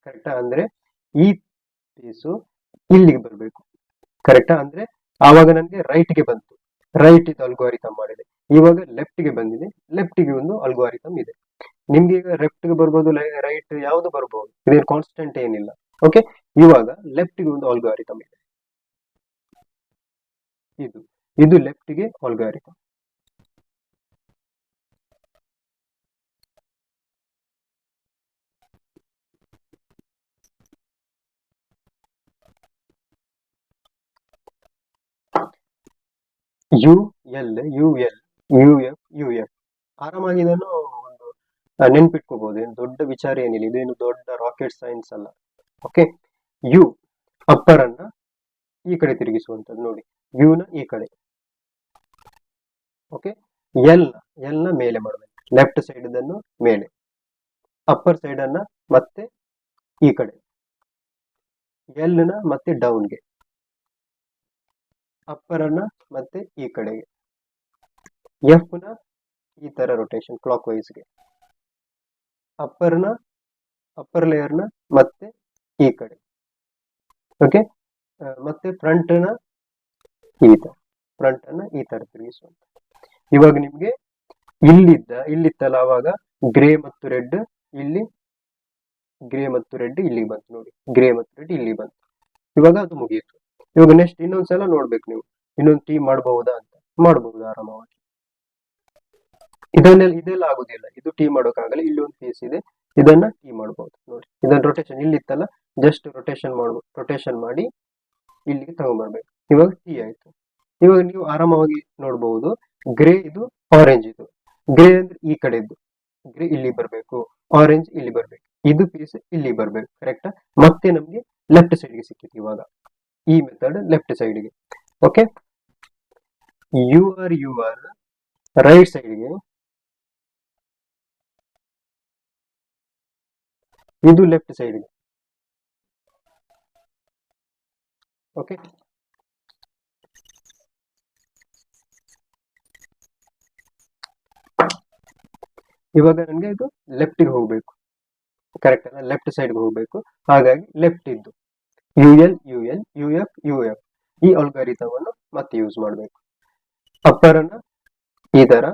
ಕರೆಕ್ಟಾ? ಅಂದ್ರೆ ಈ ಪೀಸು ಇಲ್ಲಿಗೆ ಬರಬೇಕು. ಕರೆಕ್ಟಾ? ಅಂದ್ರೆ ಆವಾಗ ನನಗೆ ರೈಟ್ ಗೆ ಬಂತು, ರೈಟ್ ಇದು ಅಲ್ಗೋರಿಥಮ್ ಮಾಡಿದೆ. ಇವಾಗ ಲೆಫ್ಟ್ ಗೆ ಬಂದಿದೆ, ಲೆಫ್ಟ್ ಗೆ ಒಂದು ಅಲ್ಗೋರಿಥಮ್ ಇದೆ. ನಿಮ್ಗೆ ಈಗ ಲೆಫ್ಟ್ ಗೆ ಬರ್ಬೋದು, ರೈಟ್ ಯಾವುದು ಬರ್ಬೋದು, ಇದೇನು ಕಾನ್ಸ್ಟೆಂಟ್ ಏನಿಲ್ಲ. ಓಕೆ, ಇವಾಗ ಲೆಫ್ಟ್ ಗೆ ಒಂದು ಅಲ್ಗೋರಿಥಮ್ ಇದೆ. ಇದು ಲೆಫ್ಟ್ ಗೆ algorithm. U L U L U F U F ಆರಾಮಾಗಿ ಇದನ್ನು ಒಂದು ನೆನ್ಪಿಟ್ಕೋಬಹುದು. ಏನು ದೊಡ್ಡ ವಿಚಾರ ಏನಿಲ್ಲ, ಇದೇನು ದೊಡ್ಡ ರಾಕೆಟ್ ಸೈನ್ಸ್ ಅಲ್ಲ. ಓಕೆ, ಯು ಅಪ್ಪರ್ ಅನ್ನ ಈ ಕಡೆ ತಿರುಗಿಸುವಂತದ್ದು ನೋಡಿ, ಯು ನ ಈ ಕಡೆ. ಓಕೆ, ಎಲ್ ನ ಮೇಲೆ ಮಾಡಬೇಕು, ಲೆಫ್ಟ್ ಸೈಡ್ ಅದನ್ನು ಮೇಲೆ, ಅಪ್ಪರ್ ಸೈಡ್ ಅನ್ನ ಮತ್ತೆ ಈ ಕಡೆ, ಎಲ್ ನ ಮತ್ತೆ ಡೌನ್ಗೆ, ಅಪ್ಪರ್ ಅನ್ನ ಮತ್ತೆ ಈ ಕಡೆಗೆ, ಎಫ್ ನ ಈ ತರ ರೊಟೇಷನ್ ಕ್ಲಾಕ್ ವೈಸ್ಗೆ, ಅಪ್ಪರ್ ಲೇಯರ್ ನ ಮತ್ತೆ ಈ ಕಡೆ. ಓಕೆ, ಮತ್ತೆ ಫ್ರಂಟ್ ಅನ್ನ ಈ ತರ ತಿರುಗಿಸುವಂತ. ಇವಾಗ ನಿಮ್ಗೆ ಇಲ್ಲಿತ್ತಲ್ಲ ಅವಾಗ ಗ್ರೇ ಮತ್ತು ರೆಡ್, ಇಲ್ಲಿ ಗ್ರೇ ಮತ್ತು ರೆಡ್ ಇಲ್ಲಿಗೆ ಬಂತು ನೋಡಿ, ಗ್ರೇ ಮತ್ತು ರೆಡ್ ಇಲ್ಲಿ ಬಂತು. ಇವಾಗ ಅದು ಮುಗಿಯಿತು. ಇವಾಗ ನೆಕ್ಸ್ಟ್ ಇನ್ನೊಂದ್ಸಲ ನೋಡ್ಬೇಕು ನೀವು, ಇನ್ನೊಂದು ಟೀಮ್ ಮಾಡಬಹುದಾ ಅಂತ. ಮಾಡಬಹುದು ಆರಾಮವಾಗಿ. ಇದೆಲ್ಲ ಆಗುದಿಲ್ಲ, ಇದು ಟೀ ಮಾಡೋಕ್ಕಾಗಲ್ಲ. ಇಲ್ಲಿ ಒಂದು ಪೀಸ್ ಇದೆ, ಇದನ್ನ ಟೀ ಮಾಡಬಹುದು ನೋಡಿ. ಇದನ್ನ ರೊಟೇಷನ್ ಇಲ್ಲಿತ್ತಲ್ಲ, ಜಸ್ಟ್ ರೊಟೇಷನ್ ಮಾಡಿ ಇಲ್ಲಿಗೆ ತಗೊಂಡ್ಬರ್ಬೇಕು. ಇವಾಗ ಟೀ ಆಯ್ತು. ಇವಾಗ ನೀವು ಆರಾಮವಾಗಿ ನೋಡಬಹುದು, ಗ್ರೇ ಇದು ಆರೆಂಜ್, ಇದು ಗ್ರೇ ಅಂದ್ರೆ ಈ ಕಡೆದ್ದು, ಗ್ರೇ ಇಲ್ಲಿ ಬರಬೇಕು, ಆರೆಂಜ್ ಇಲ್ಲಿ ಬರ್ಬೇಕು, ಇದು ಪೀಸ್ ಇಲ್ಲಿ ಬರ್ಬೇಕು. ಕರೆಕ್ಟಾ? ಮತ್ತೆ ನಮ್ಗೆ ಲೆಫ್ಟ್ ಸೈಡ್ಗೆ ಸಿಕ್ಕಿತ್ತು ಇವಾಗ ಈ ಮೆಥಡ್ ಲೆಫ್ಟ್ ಸೈಡ್ಗೆ. ಓಕೆ, ಯು ಆರ್ ರೈಟ್ ಸೈಡ್ಗೆ, ಇದು ಲೆಫ್ಟ್ ಸೈಡ್ಗೆ. ಓಕೆ, ಇವಾಗ ನನಗೆ ಇದು ಲೆಫ್ಟಿಗೆ ಹೋಗ್ಬೇಕು. ಕರೆಕ್ಟ್ ಅಲ್ಲ? ಲೆಫ್ಟ್ ಸೈಡ್ಗೆ ಹೋಗ್ಬೇಕು, ಹಾಗಾಗಿ ಲೆಫ್ಟ್ ಇದ್ದು ಯು ಎಲ್ ಯು ಎಫ್ ಈ ಅಲ್ಗಾರಿಥಮ್ ಅನ್ನು ಮತ್ತೆ ಯೂಸ್ ಮಾಡಬೇಕು. ಅಪ್ಪರ್ ಅನ್ನ ಈ ತರ,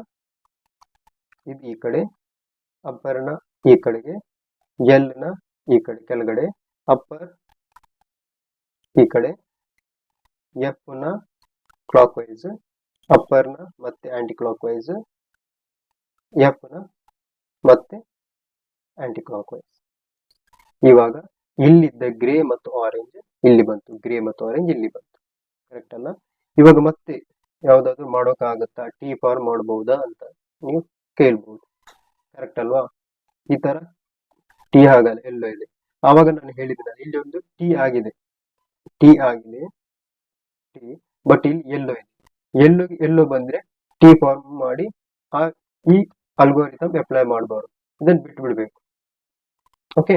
ಇದು ಈ ಕಡೆ, ಅಪ್ಪರ್ ನ ಈ ಕಡೆಗೆ, ಎಲ್ ನ ಈ ಕಡೆ ಕೆಳಗಡೆ, ಅಪ್ಪರ್ ಈ ಕಡೆ, ಎಫ್ ನ ಕ್ಲಾಕ್ ವೈಸ್, ಅಪ್ಪರ್ ನ ಮತ್ತೆ ಆಂಟಿ ಕ್ಲಾಕ್ ವೈಸ್, ಎಫ್ ನ ಮತ್ತೆ ಆಂಟಿ ಕ್ಲಾಕ್ ವೈಸ್. ಇವಾಗ ಇಲ್ಲಿದ್ದ ಗ್ರೇ ಮತ್ತು ಆರೆಂಜ್ ಇಲ್ಲಿ ಬಂತು, ಗ್ರೇ ಮತ್ತು ಆರೆಂಜ್ ಇಲ್ಲಿ ಬಂತು. ಕರೆಕ್ಟ್ ಅಲ್ಲ? ಇವಾಗ ಮತ್ತೆ ಯಾವ್ದಾದ್ರು ಮಾಡೋಕ್ಕಾಗತ್ತಾ, ಟೀ ಫಾರ್ಮ್ ಮಾಡಬಹುದಾ ಅಂತ ನೀವು ಕೇಳ್ಬಹುದು. ಕರೆಕ್ಟ್ ಅಲ್ವಾ? ಈ ತರ ಟೀ ಆಗಲ್ಲ, ಎಲ್ಲೋ ಇದೆ. ಆವಾಗ ನಾನು ಹೇಳಿದ್ದೆ, ಇಲ್ಲಿ ಒಂದು ಟೀ ಆಗಿದೆ, ಬಟ್ ಇಲ್ಲಿ ಎಲ್ಲೋ ಇದೆ. ಎಲ್ಲೋ ಬಂದ್ರೆ ಟೀ ಫಾರ್ಮ್ ಮಾಡಿ ಈ ಅಲ್ಗೋರಿಥಮ್ ಅಪ್ಲೈ ಮಾಡಬಾರ್ದು, ಇದನ್ನ ಬಿಟ್ಟು ಬಿಡ್ಬೇಕು. ಓಕೆ,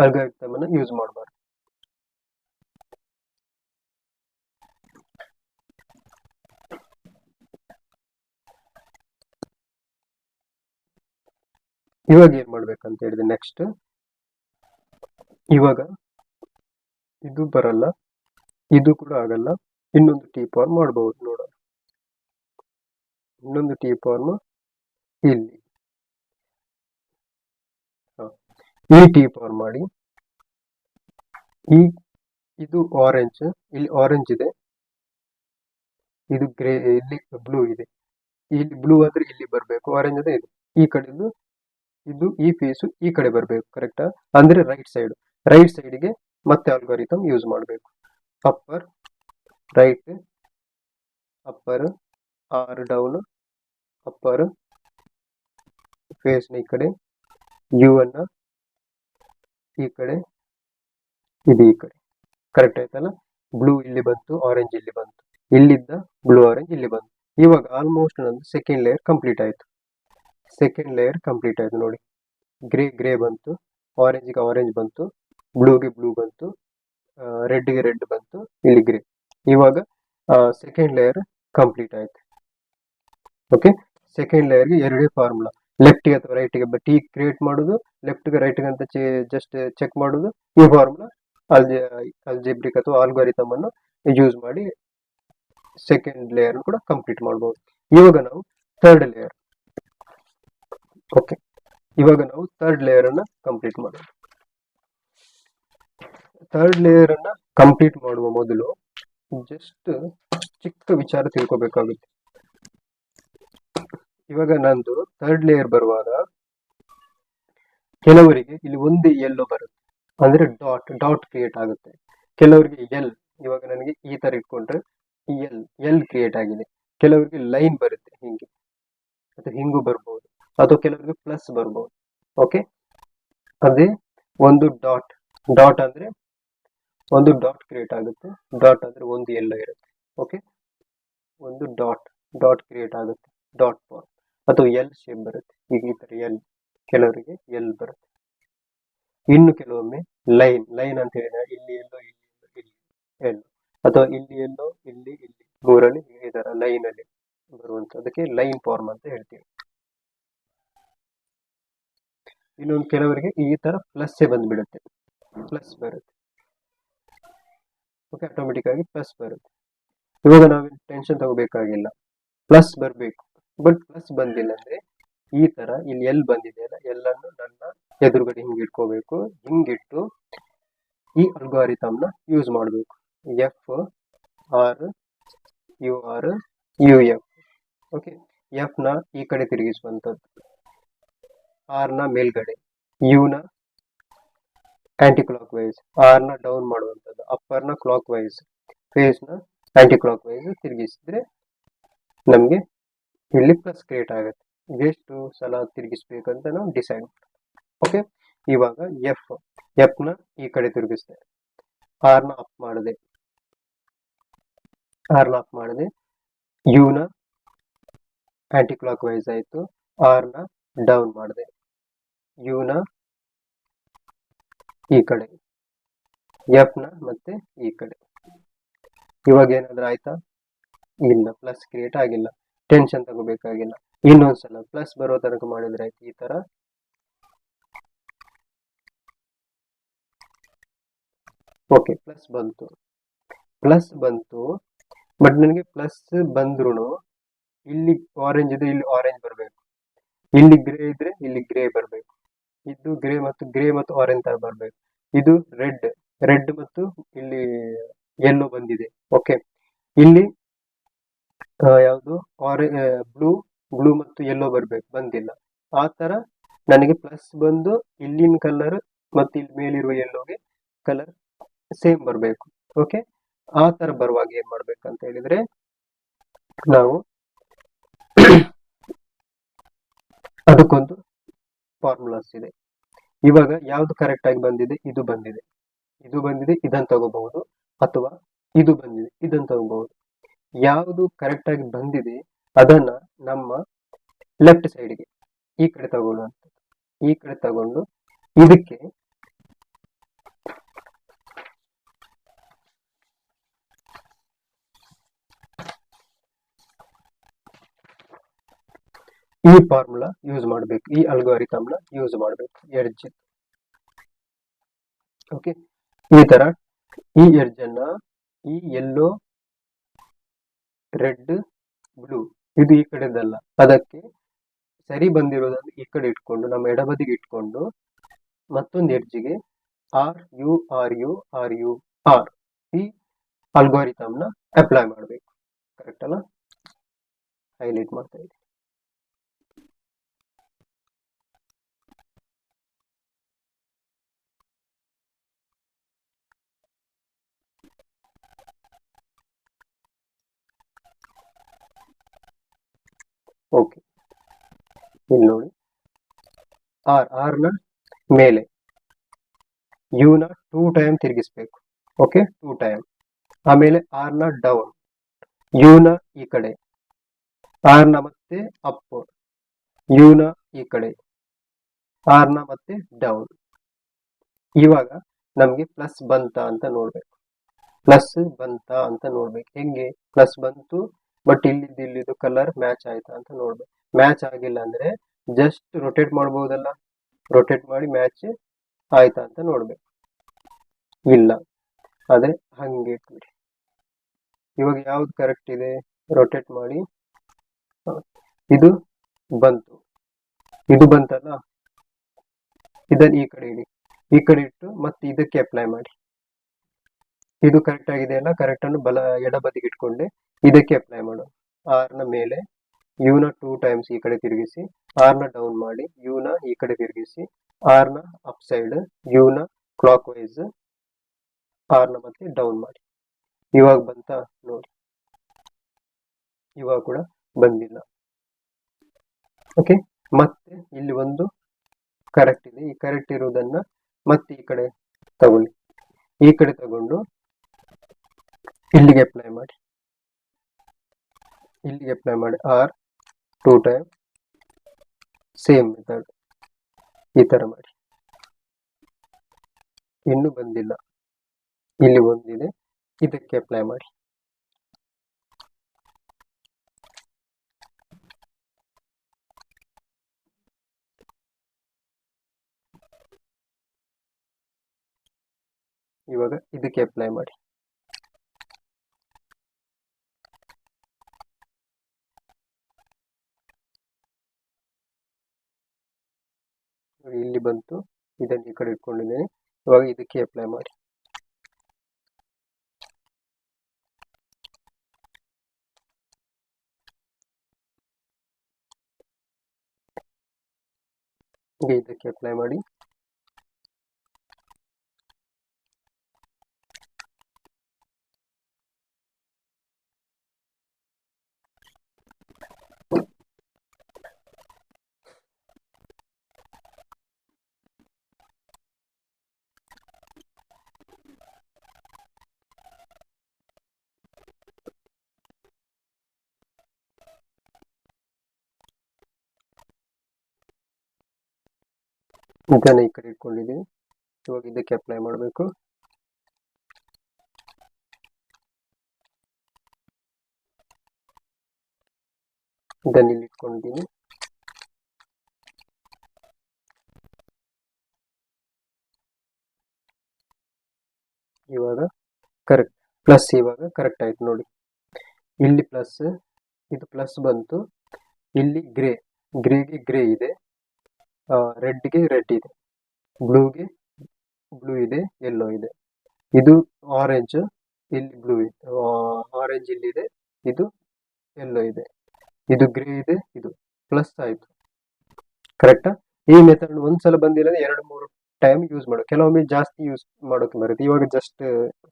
ಅಲ್ಗೋರಿಥಮ್ ಅನ್ನ ಯೂಸ್ ಮಾಡಬಾರ್ದು. ಇವಾಗ ಏನ್ ಮಾಡ್ಬೇಕಂತ ಹೇಳಿದ್ರೆ, ನೆಕ್ಸ್ಟ್ ಇವಾಗ ಇದು ಬರಲ್ಲ, ಇದು ಕೂಡ ಆಗಲ್ಲ, ಇನ್ನೊಂದು ಟೀ ಫಾರ್ಮ್ ಮಾಡಬಹುದು. ನೋಡೋಣ, ಇನ್ನೊಂದು ಟೀ ಫಾರ್ಮ್ ಇಲ್ಲಿ, ಈ ಟೀ ಫಾರ್ಮ್ ಮಾಡಿ, ಇದು ಆರೆಂಜ್, ಇಲ್ಲಿ ಆರೆಂಜ್ ಇದೆ, ಇದು ಗ್ರೇ, ಇಲ್ಲಿ ಬ್ಲೂ ಇದೆ, ಇಲ್ಲಿ ಬ್ಲೂ ಅಂದ್ರೆ ಇಲ್ಲಿ ಬರ್ಬೇಕು, ಆರೆಂಜ್ ಅಂದ್ರೆ ಇದು ಈ ಕಡೆದು, ಇದು ಈ ಪೀಸು ಈ ಕಡೆ ಬರಬೇಕು. ಕರೆಕ್ಟಾ? ಅಂದ್ರೆ ರೈಟ್ ಸೈಡ್ಗೆ ಮತ್ತೆ ಅಲ್ಗೋರಿಥಮ್ ಯೂಸ್ ಮಾಡಬೇಕು. Upper right, upper R down, upper face ನ ಈ ಕಡೆ, ಯು ಅನ್ನ ಈ ಕಡೆ, ಇದು ಈ ಕಡೆ. ಕರೆಕ್ಟ್ ಆಯ್ತಲ್ಲ? ಬ್ಲೂ ಇಲ್ಲಿ ಬಂತು, ಆರೆಂಜ್ ಇಲ್ಲಿ ಬಂತು, ಇಲ್ಲಿದ್ದ ಬ್ಲೂ ಆರೆಂಜ್ ಇಲ್ಲಿ ಬಂತು. ಇವಾಗ ಆಲ್ಮೋಸ್ಟ್ ನಂದು ಸೆಕೆಂಡ್ ಲೇಯರ್ ಕಂಪ್ಲೀಟ್ ಆಯ್ತು ನೋಡಿ. ಗ್ರೇ ಬಂತು, ಆರೆಂಜ್ ಬಂತು, ಬ್ಲೂಗೆ ಬ್ಲೂ ಬಂತು, ರೆಡ್ಗೆ ರೆಡ್ ಬಂತು, ಇಲ್ಲಿ ಗ್ರೇ. ಇವಾಗ ಸೆಕೆಂಡ್ ಲೇಯರ್ ಕಂಪ್ಲೀಟ್ ಆಯ್ತು. ಓಕೆ, ಸೆಕೆಂಡ್ ಲೇಯರ್ಗೆ ಎರಡೇ ಫಾರ್ಮುಲಾ, ಲೆಫ್ಟ್ಗೆ ಅಥವಾ ರೈಟ್ಗೆ ಟಿ ಕ್ರಿಯೇಟ್ ಮಾಡೋದು, ಲೆಫ್ಟ್ಗೆ ರೈಟ್ಗೆ ಅಂತ ಜಸ್ಟ್ ಚೆಕ್ ಮಾಡೋದು. ಈ ಫಾರ್ಮುಲಾ ಅಲ್ಜೆಬ್ರಿಕ್ ಅಥವಾ ಆಲ್ಗಾರಿಥಮ್ ಅನ್ನು ಯೂಸ್ ಮಾಡಿ ಸೆಕೆಂಡ್ ಲೇಯರ್ ಕೂಡ ಕಂಪ್ಲೀಟ್ ಮಾಡಬಹುದು. ಇವಾಗ ನಾವು ಥರ್ಡ್ ಲೇಯರ್. ಓಕೆ, ಇವಾಗ ನಾವು ಥರ್ಡ್ ಲೇಯರ್ ಅನ್ನ ಕಂಪ್ಲೀಟ್ ಮಾಡೋಣ. ಥರ್ಡ್ ಲೇಯರ್ ಅನ್ನ ಕಂಪ್ಲೀಟ್ ಮಾಡುವ ಮೊದಲು ಜಸ್ಟ್ ಚಿಕ್ಕ ವಿಚಾರ ತಿಳ್ಕೊಬೇಕಾಗುತ್ತೆ. ಇವಾಗ ನಂದು ಥರ್ಡ್ ಲೇಯರ್ ಬರುವಾಗ ಕೆಲವರಿಗೆ ಇಲ್ಲಿ ಒಂದು ಎಲ್ಲೋ ಬರುತ್ತೆ, ಅಂದ್ರೆ ಡಾಟ್ ಕ್ರಿಯೇಟ್ ಆಗುತ್ತೆ. ಕೆಲವರಿಗೆ ಎಲ್, ಇವಾಗ ನನಗೆ ಈ ತರ ಇಟ್ಕೊಂಡ್ರೆ ಎಲ್ ಕ್ರಿಯೇಟ್ ಆಗಿದೆ. ಕೆಲವರಿಗೆ ಲೈನ್ ಬರುತ್ತೆ ಹಿಂಗೆ, ಅಥವಾ ಹಿಂಗೂ ಬರ್ಬೋದು, ಅಥವಾ ಕೆಲವರಿಗೆ ಪ್ಲಸ್ ಬರ್ಬೋದು. ಓಕೆ, ಅದೇ ಒಂದು ಡಾಟ್ ಅಂದ್ರೆ ಒಂದು ಡಾಟ್ ಕ್ರಿಯೇಟ್ ಆಗುತ್ತೆ. ಡಾಟ್ ಅಂದ್ರೆ ಒಂದು ಎಲ್ಲೋ ಇರುತ್ತೆ. ಓಕೆ, ಒಂದು ಡಾಟ್ ಕ್ರಿಯೇಟ್ ಆಗುತ್ತೆ, ಡಾಟ್ ಫಾರ್ಮ್, ಅಥವಾ ಎಲ್ ಶೇಪ್ ಬರುತ್ತೆ. ಈಗ ಈ ತರ ಎಲ್, ಕೆಲವರಿಗೆ ಎಲ್ ಬರುತ್ತೆ. ಇನ್ನು ಕೆಲವೊಮ್ಮೆ ಲೈನ್ ಅಂತ ಹೇಳಿದ್ರೆ ಇಲ್ಲಿ ಎಲ್ಲೋ, ಇಲ್ಲಿ ಎಲ್ಲೋ, ಅಥವಾ ಇಲ್ಲಿ ಎಲ್ಲೋ, ಇಲ್ಲಿ ಮೂರಲ್ಲಿ ಈ ತರ ಲೈನ್ ಅಲ್ಲಿ ಬರುವಂತದಕ್ಕೆ ಲೈನ್ ಫಾರ್ಮ್ ಅಂತ ಹೇಳ್ತೀವಿ. ಇನ್ನೊಂದು ಕೆಲವರಿಗೆ ಈ ತರ ಪ್ಲಸ್ ಬಂದ್ಬಿಡುತ್ತೆ, ಪ್ಲಸ್ ಬರುತ್ತೆ. ಓಕೆ, ಆಟೋಮೆಟಿಕ್ ಆಗಿ ಪ್ಲಸ್ ಬರುತ್ತೆ. ಇವಾಗ ನಾವೇನು ಟೆನ್ಷನ್ ತಗೋಬೇಕಾಗಿಲ್ಲ, ಪ್ಲಸ್ ಬರಬೇಕು. ಬಟ್ ಪ್ಲಸ್ ಬಂದಿಲ್ಲ ಅಂದ್ರೆ ಈ ತರ ಇಲ್ಲಿ ಎಲ್ ಬಂದಿದೆ ಅಲ್ಲ, ಎಲ್ಲನ್ನು ನನ್ನ ಎದುರುಗಡೆ ಹಿಂಗೆ ಇಟ್ಕೋಬೇಕು. ಹಿಂಗಿಟ್ಟು ಈ ಅಲ್ಗಾರಿಥಮ್ನ ಯೂಸ್ ಮಾಡಬೇಕು. F R U R U F. Okay, F ನ ಈ ಕಡೆ ತಿರುಗಿಸುವಂಥದ್ದು, ಆರ್ ನ ಮೇಲ್ಗಡೆ, ಯು ನ ಆಂಟಿ ಕ್ಲಾಕ್ ವೈಸ್, ಆರ್ ನ ಡೌನ್ ಮಾಡುವಂಥದ್ದು, ಅಪ್ಪರ್ ನ ಕ್ಲಾಕ್ ವೈಸ್, ಫೇಸ್ ನ ಆಂಟಿ ಕ್ಲಾಕ್ ವೈಸ್ ತಿರುಗಿಸಿದ್ರೆ ನಮಗೆ ಇಲ್ಲಿ ಪ್ಲಸ್ ಕ್ರಿಯೇಟ್ ಆಗುತ್ತೆ. ಎಷ್ಟು ಸಲ ತಿರುಗಿಸ್ಬೇಕಂತ ನಾವು ಡಿಸೈಡ್ ಮಾಡ್ತೀವಿ. ಓಕೆ, ಇವಾಗ ಎಫ್ ನ ಈ ಕಡೆ ತಿರುಗಿಸಿದೆ, ಆರ್ ನ ಅಪ್ ಮಾಡಿದೆ, ಯು ನ ಆಂಟಿ ಕ್ಲಾಕ್ ವೈಸ್ ಆಯ್ತು, ಆರ್ ನ ಡೌನ್ ಮಾಡಿದೆ, ಯು ನ ಈ ಕಡೆ, ಎಫ್ ನ ಮತ್ತೆ ಈ ಕಡೆ. ಇವಾಗ ಏನಾದ್ರೂ ಆಯ್ತಾ? ಇಲ್ಲ, ಪ್ಲಸ್ ಕ್ರಿಯೇಟ್ ಆಗಿಲ್ಲ. ಟೆನ್ಷನ್ ತಗೋಬೇಕಾಗಿಲ್ಲ. ಇನ್ನೊಂದ್ಸಲ ಪ್ಲಸ್ ಬರೋ ತನಕ ಮಾಡಿದ್ರೆ ಆಯ್ತು. ಈ ತರ ಓಕೆ, ಪ್ಲಸ್ ಬಂತು. ಬಟ್ ನನಗೆ ಪ್ಲಸ್ ಬಂದ್ರು ಇಲ್ಲಿ ಆರೆಂಜ್ ಇದೆ, ಇಲ್ಲಿ ಆರೆಂಜ್ ಬರಬೇಕು. ಇಲ್ಲಿ ಗ್ರೇ ಇದ್ರೆ ಇಲ್ಲಿ ಗ್ರೇ ಬರಬೇಕು. ಇದು ಗ್ರೇ ಮತ್ತು ಆರೆಂಜ್ ತರ ಬರಬೇಕು. ಇದು ರೆಡ್ ಮತ್ತು ಇಲ್ಲಿ ಯೆಲ್ಲೋ ಬಂದಿದೆ. ಓಕೆ, ಇಲ್ಲಿ ಯಾವುದು ಬ್ಲೂ ಮತ್ತು ಯೆಲ್ಲೋ ಬಂದಿಲ್ಲ. ಆ ತರ ನನಗೆ ಪ್ಲಸ್ ಬಂದು ಇಲ್ಲಿನ ಕಲರ್ ಮತ್ತು ಇಲ್ಲಿ ಮೇಲಿರುವ ಯೆಲ್ಲೋಗೆ ಕಲರ್ ಸೇಮ್ ಬರಬೇಕು. ಓಕೆ, ಆ ತರ ಬರುವಾಗ ಏನ್ ಮಾಡ್ಬೇಕಂತ ಹೇಳಿದ್ರೆ ನಾವು ಅದಕ್ಕೊಂದು ಫಾರ್ಮುಲಾಸ್ ಇದೆ. ಇವಾಗ ಯಾವ್ದು ಕರೆಕ್ಟ್ ಆಗಿ ಬಂದಿದೆ, ಇದು ಬಂದಿದೆ ಇದನ್ನ ತಗೋಬಹುದು, ಅಥವಾ ಇದು ಬಂದಿದೆ ಇದನ್ನ ತಗೋಬಹುದು. ಯಾವುದು ಕರೆಕ್ಟ್ ಆಗಿ ಬಂದಿದೆ ಅದನ್ನ ನಮ್ಮ ಲೆಫ್ಟ್ ಸೈಡ್ಗೆ ಈ ಕಡೆ ತಗೊಳ್ಳುವಂಥದ್ದು. ಈ ಕಡೆ ತಗೊಂಡು ಇದಕ್ಕೆ ಈ ಫಾರ್ಮುಲಾ ಯೂಸ್ ಮಾಡಬೇಕು, ಈ ಅಲ್ಗಾರಿಥಮ್ನ ಯೂಸ್ ಮಾಡಬೇಕು. ಎಡ್ಜ್, ಓಕೆ, ಈ ತರ ಈ ಎಡ್ಜ್ ಅನ್ನ ಈ ಯೆಲ್ಲೋ, ರೆಡ್, ಬ್ಲೂ ಇದು ಈ ಕಡೆದಲ್ಲ, ಅದಕ್ಕೆ ಸರಿ ಬಂದಿರೋದನ್ನು ಈ ಕಡೆ ಇಟ್ಕೊಂಡು ನಮ್ಮ ಎಡಬದಿಗೆ ಇಟ್ಕೊಂಡು ಮತ್ತೊಂದು ಎಡ್ಜ್ಗೆ ಆರ್ ಯು ಆರ್ ಈ ಅಲ್ಗಾರಿಥಮ್ನ ಅಪ್ಲೈ ಮಾಡಬೇಕು. ಕರೆಕ್ಟ್ ಅಲ್ಲ? ಹೈಲೈಟ್ ಮಾಡ್ತಾ ಇದ್ದೀನಿ. ಓಕೆ, ಇಲ್ಲಿ ನೋಡಿ, ಆರ್ ನ ಮೇಲೆ ಯು ನ 2 ಟೈಮ್ ತಿರುಗಿಸ್ಬೇಕು. Okay, 2 time. ಆಮೇಲೆ ಆರ್ ನ ಡೌನ್, ಯು ನ ಈ ಕಡೆ, ಆರ್ ನ ಮತ್ತೆ ಅಪ್, ಯು ನ ಈ ಕಡೆ, ಆರ್ ನ ಮತ್ತೆ ಡೌನ್. ಇವಾಗ ನಮ್ಗೆ ಪ್ಲಸ್ ಬಂತ ಅಂತ ನೋಡ್ಬೇಕು. ಪ್ಲಸ್ ಬಂತ ಅಂತ ನೋಡ್ಬೇಕು. ಹೆಂಗೆ ಪ್ಲಸ್ ಬಂತು ಬಟ್ ಇಲ್ಲಿದ್ದು ಕಲರ್ ಮ್ಯಾಚ್ ಆಯ್ತಾ ಅಂತ ನೋಡ್ಬೇಕು. ಮ್ಯಾಚ್ ಆಗಿಲ್ಲ ಅಂದ್ರೆ ಜಸ್ಟ್ ರೊಟೇಟ್ ಮಾಡ್ಬೋದಲ್ಲ, ರೊಟೇಟ್ ಮಾಡಿ ಮ್ಯಾಚ್ ಆಯ್ತಾ ಅಂತ ನೋಡ್ಬೇಕು. ಇಲ್ಲ, ಅದೇ ಹಂಗೆ ಇಟ್ಬಿಡಿ. ಇವಾಗ ಯಾವ್ದು ಕರೆಕ್ಟ್ ಇದೆ ರೊಟೇಟ್ ಮಾಡಿ. ಇದು ಬಂತು, ಇದು ಬಂತಲ್ಲ, ಇದನ್ನ ಈ ಕಡೆ ಇಡಿ. ಈ ಕಡೆ ಇಟ್ಟು ಮತ್ತೆ ಇದಕ್ಕೆ ಅಪ್ಲೈ ಮಾಡಿ. ಇದು ಕರೆಕ್ಟ್ ಆಗಿದೆ ಅಲ್ಲ, ಕರೆಕ್ಟ್ ಅನ್ನು ಎಡ ಬದಿಗೆ ಇಟ್ಕೊಂಡೆ ಇದಕ್ಕೆ ಅಪ್ಲೈ ಮಾಡು. ಆರ್ ನ ಮೇಲೆ ಯುನ 2 ಟೈಮ್ಸ್ ಈ ಕಡೆ ತಿರುಗಿಸಿ, ಆರ್ ನ ಡೌನ್ ಮಾಡಿ ಯುನ ಈ ಕಡೆ ತಿರುಗಿಸಿ, ಆರ್ ನ ಅಪ್ ಸೈಡ್ ಯುನ ಕ್ಲಾಕ್ ವೈಸ್, ಆರ್ ನ ಮತ್ತೆ ಡೌನ್ ಮಾಡಿ. ಇವಾಗ ಬಂತ ನೋಡಿ, ಇವಾಗ ಕೂಡ ಬಂದಿಲ್ಲ. ಓಕೆ, ಮತ್ತೆ ಇಲ್ಲಿ ಒಂದು ಕರೆಕ್ಟ್ ಇದೆ. ಈ ಕರೆಕ್ಟ್ ಇರುವುದನ್ನ ಮತ್ತೆ ಈ ಕಡೆ ತಗೊಳ್ಳಿ. ಈ ಕಡೆ ತಗೊಂಡು ಇಲ್ಲಿಗೆ ಅಪ್ಲೈ ಮಾಡಿ, ಇಲ್ಲಿಗೆ ಅಪ್ಲೈ ಮಾಡಿ. ಆರ್ 2 ಟೈಮ್ ಸೇಮ್ ಮೆಥಡ್ ಈ ತರ ಮಾಡಿ. ಇನ್ನು ಬಂದಿಲ್ಲ, ಇಲ್ಲಿ ಒಂದಿದೆ, ಇದಕ್ಕೆ ಅಪ್ಲೈ ಮಾಡಿ. ಇವಾಗ ಇದಕ್ಕೆ ಅಪ್ಲೈ ಮಾಡಿ. ಇಲ್ಲಿ ಬಂತು, ಇದನ್ನ ಈ ಕಡೆ ಇಟ್ಕೊಂಡಿದ್ದೇನೆ. ಇವಾಗ ಇದಕ್ಕೆ ಅಪ್ಲೈ ಮಾಡಿ. ಇದಕ್ಕೆ ಅಪ್ಲೈ ಮಾಡಿ. ಇದನ್ನ ಈ ಕಡೆ ಇಟ್ಕೊಂಡಿದ್ದೀವಿ. ಇವಾಗ ಇದಕ್ಕೆ ಅಪ್ಲೈ ಮಾಡಬೇಕು. ಇದನ್ನ ಇಲ್ಲಿ ಇಟ್ಕೊಂಡಿದ್ದೀನಿ. ಇವಾಗ ಕರೆಕ್ಟ್ ಪ್ಲಸ್, ಇವಾಗ ಕರೆಕ್ಟ್ ಆಯ್ತು ನೋಡಿ. ಇಲ್ಲಿ ಪ್ಲಸ್, ಇದು ಪ್ಲಸ್ ಬಂತು. ಇಲ್ಲಿ ಗ್ರೇಗೆ ಗ್ರೇ ಇದೆ, ರೆಡ್ಗೆ ರೆಡ್ ಇದೆ, ಬ್ಲೂಗೆ ಬ್ಲೂ ಇದೆ, ಯೆಲ್ಲೋ ಇದೆ. ಇದು ಆರೆಂಜ್, ಇಲ್ಲಿ ಬ್ಲೂ ಇದೆ, ಆರೆಂಜ್ ಇಲ್ಲಿದೆ, ಇದು ಯೆಲ್ಲೋ ಇದೆ, ಇದು ಗ್ರೇ ಇದೆ, ಇದು ಪ್ಲಸ್ ಆಯ್ತು. ಕರೆಕ್ಟಾ? ಈ ಮೆಥಡ್ ಒಂದ್ಸಲ ಬಂದಿಲ್ಲ 2-3 ಟೈಮ್ ಯೂಸ್ ಮಾಡು. ಕೆಲವೊಮ್ಮೆ ಜಾಸ್ತಿ ಯೂಸ್ ಮಾಡೋಕೆ ಬರುತ್ತೆ. ಇವಾಗ ಜಸ್ಟ್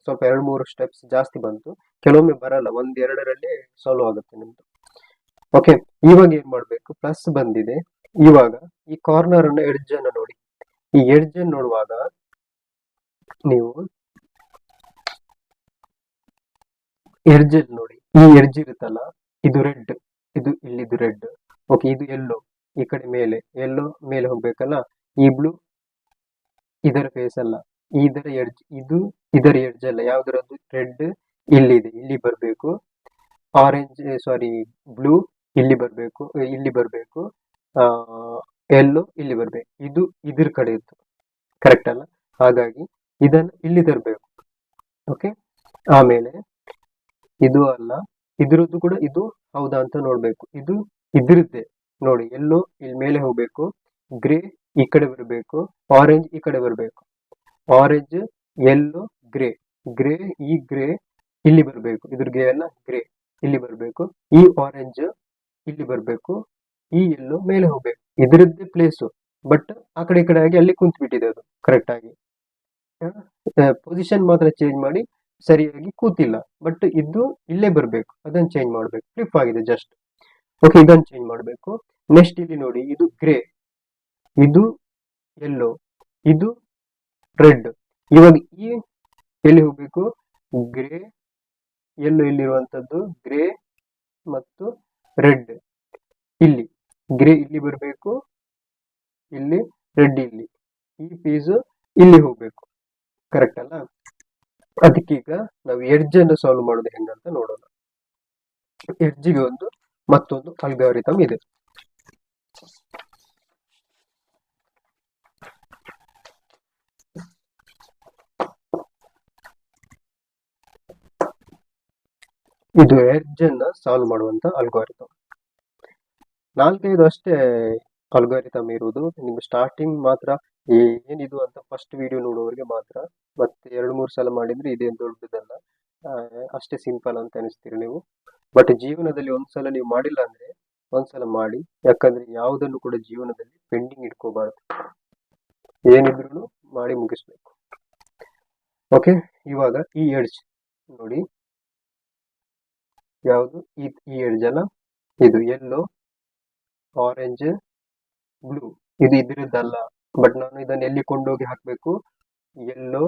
ಸ್ವಲ್ಪ 2-3 ಸ್ಟೆಪ್ಸ್ ಜಾಸ್ತಿ ಬಂತು, ಕೆಲವೊಮ್ಮೆ ಬರಲ್ಲ, 1-2ರಲ್ಲಿ ಸಾಲ್ವ್ ಆಗುತ್ತೆ ನಿಮ್ದು. ಓಕೆ, ಇವಾಗ ಏನ್ ಮಾಡ್ಬೇಕು, ಪ್ಲಸ್ ಬಂದಿದೆ. ಇವಾಗ ಈ ಕಾರ್ನರ್ ಅನ್ನ ಎಡ್ಜ್ ಅನ್ನ ನೋಡಿ. ಈ ಎಡ್ಜ್ ಅನ್ನು ನೋಡುವಾಗ ನೀವು ಎಡ್ಜ್ ನೋಡಿ, ಈ ಎಡ್ಜ್ ಇರುತ್ತಲ್ಲ, ಇದು ರೆಡ್, ಇದು ಇಲ್ಲಿದು ರೆಡ್. ಓಕೆ, ಇದು ಎಲ್ಲೋ, ಈ ಕಡೆ ಮೇಲೆ ಎಲ್ಲೋ ಮೇಲೆ ಹೋಗ್ಬೇಕಲ್ಲ. ಈ ಬ್ಲೂ ಇದರ ಫೇಸ್ ಅಲ್ಲ, ಇದರ ಎಡ್ಜ್, ಇದು ಇದರ ಎಡ್ಜ್ ಅಲ್ಲ, ಯಾವ್ದರದ್ದು ರೆಡ್ ಇಲ್ಲಿದೆ, ಇಲ್ಲಿ ಬರ್ಬೇಕು. ಆರೆಂಜ್ ಸಾರಿ ಬ್ಲೂ ಇಲ್ಲಿ ಬರ್ಬೇಕು, ಇಲ್ಲಿ ಬರ್ಬೇಕು. ಎಲ್ಲೋ ಇಲ್ಲಿ ಬರ್ಬೇಕು. ಇದು ಇದ್ರ ಕಡೆ ಇತ್ತು, ಕರೆಕ್ಟ್ ಅಲ್ಲ? ಹಾಗಾಗಿ ಇದನ್ನು ಇಲ್ಲಿ ತರಬೇಕು. ಓಕೆ, ಆಮೇಲೆ ಇದು ಅಲ್ಲ, ಇದ್ರದ್ದು ಕೂಡ ಇದು ಹೌದಾ ಅಂತ ನೋಡ್ಬೇಕು. ಇದು ಇದ್ರದ್ದೇ ನೋಡಿ. ಎಲ್ಲೋ ಇಲ್ಲಿ ಮೇಲೆ ಹೋಗ್ಬೇಕು, ಗ್ರೇ ಈ ಕಡೆ ಬರಬೇಕು, ಆರೆಂಜ್ ಈ ಕಡೆ ಬರಬೇಕು. ಆರೆಂಜ್, ಎಲ್ಲೋ, ಗ್ರೇ, ಗ್ರೇ ಈ ಗ್ರೇ ಇಲ್ಲಿ ಬರಬೇಕು. ಇದ್ರ ಗ್ರೇ ಅಲ್ಲ, ಗ್ರೇ ಇಲ್ಲಿ ಬರಬೇಕು. ಈ ಆರೆಂಜ್ ಇಲ್ಲಿ ಬರಬೇಕು, ಈ ಎಲ್ಲೋ ಮೇಲೆ ಹೋಗ್ಬೇಕು. ಇದರದ್ದೇ ಪ್ಲೇಸು, ಬಟ್ ಆ ಕಡೆ ಈ ಕಡೆ ಆಗಿ ಅಲ್ಲಿ ಕುಂತ್ ಬಿಟ್ಟಿದೆ ಅದು ಕರೆಕ್ಟ್ ಆಗಿ. ಪೊಸಿಷನ್ ಮಾತ್ರ ಚೇಂಜ್ ಮಾಡಿ, ಸರಿಯಾಗಿ ಕೂತಿಲ್ಲ. ಬಟ್ ಇದು ಇಲ್ಲೇ ಬರಬೇಕು, ಅದನ್ನು ಚೇಂಜ್ ಮಾಡಬೇಕು. ಫ್ಲಿಪ್ ಆಗಿದೆ ಜಸ್ಟ್. ಓಕೆ, ಇದನ್ನು ಚೇಂಜ್ ಮಾಡಬೇಕು. ನೆಕ್ಸ್ಟ್ ಇಲ್ಲಿ ನೋಡಿ, ಇದು ಗ್ರೇ, ಇದು ಎಲ್ಲೋ, ಇದು ರೆಡ್. ಇವಾಗ ಈ ಎಲ್ಲಿ ಹೋಗ್ಬೇಕು, ಗ್ರೇ ಎಲ್ಲೋ ಇಲ್ಲಿರುವಂತದ್ದು ಗ್ರೇ ಮತ್ತು ರೆಡ್ ಇಲ್ಲಿ, ಗ್ರೇ ಇಲ್ಲಿ ಬರಬೇಕು, ಇಲ್ಲಿ ರೆಡ್ ಇಲ್ಲಿ, ಈ ಪೀಸ್ ಇಲ್ಲಿ ಹೋಗ್ಬೇಕು. ಕರೆಕ್ಟ್ ಅಲ್ಲ? ಅದಕ್ಕೀಗ ನಾವು ಎಡ್ಜ್ ಅನ್ನು ಸಾಲ್ವ್ ಮಾಡೋದು ಹೆಂಗಂತ ನೋಡೋಣ. ಎಡ್ಜಿಗೆ ಮತ್ತೊಂದು ಅಲ್ಗಾರಿಥಮ್ ಇದೆ. ಇದು ಎಡ್ಜ್ ಅನ್ನ ಸಾಲ್ವ್ ಮಾಡುವಂತ ಅಲ್ಗಾರಿಥಮ್. 4-5 ಅಷ್ಟೇ ಅಲ್ಗಾರಿಥಮ್ ಇರುವುದು. ನಿಮ್ಗೆ ಸ್ಟಾರ್ಟಿಂಗ್ ಮಾತ್ರ ಏನಿದು ಅಂತ ಫಸ್ಟ್ ವಿಡಿಯೋ ನೋಡುವವರಿಗೆ ಮಾತ್ರ. ಮತ್ತೆ 2-3 ಸಲ ಮಾಡಿದ್ರೆ ಇದೇನು ದೊಡ್ಡದಲ್ಲ, ಅಷ್ಟೇ ಸಿಂಪಲ್ ಅಂತ ಅನಿಸ್ತೀರಿ ನೀವು. ಬಟ್ ಜೀವನದಲ್ಲಿ ಒಂದ್ಸಲ ನೀವು ಮಾಡಿಲ್ಲ ಅಂದ್ರೆ ಒಂದ್ಸಲ ಮಾಡಿ. ಯಾಕಂದ್ರೆ ಯಾವುದನ್ನು ಕೂಡ ಜೀವನದಲ್ಲಿ ಪೆಂಡಿಂಗ್ ಇಟ್ಕೋಬಾರ್ದು, ಏನಿದ್ರು ಮಾಡಿ ಮುಗಿಸ್ಬೇಕು. ಓಕೆ, ಇವಾಗ ಈ ಎಡ್ಜ್ ನೋಡಿ, ಯಾವುದು ಈ ಎಡ್ಜ್ ಅಲ್ಲ, ಇದು ಯೆಲ್ಲೋ, ಆರೆಂಜ್, ಬ್ಲೂ, ಇದು ಇದ್ರದ್ದಲ್ಲ. ಬಟ್ ನಾನು ಇದನ್ನು ಎಲ್ಲಿ ಕೊಂಡೋಗಿ ಹಾಕಬೇಕು? Yellow,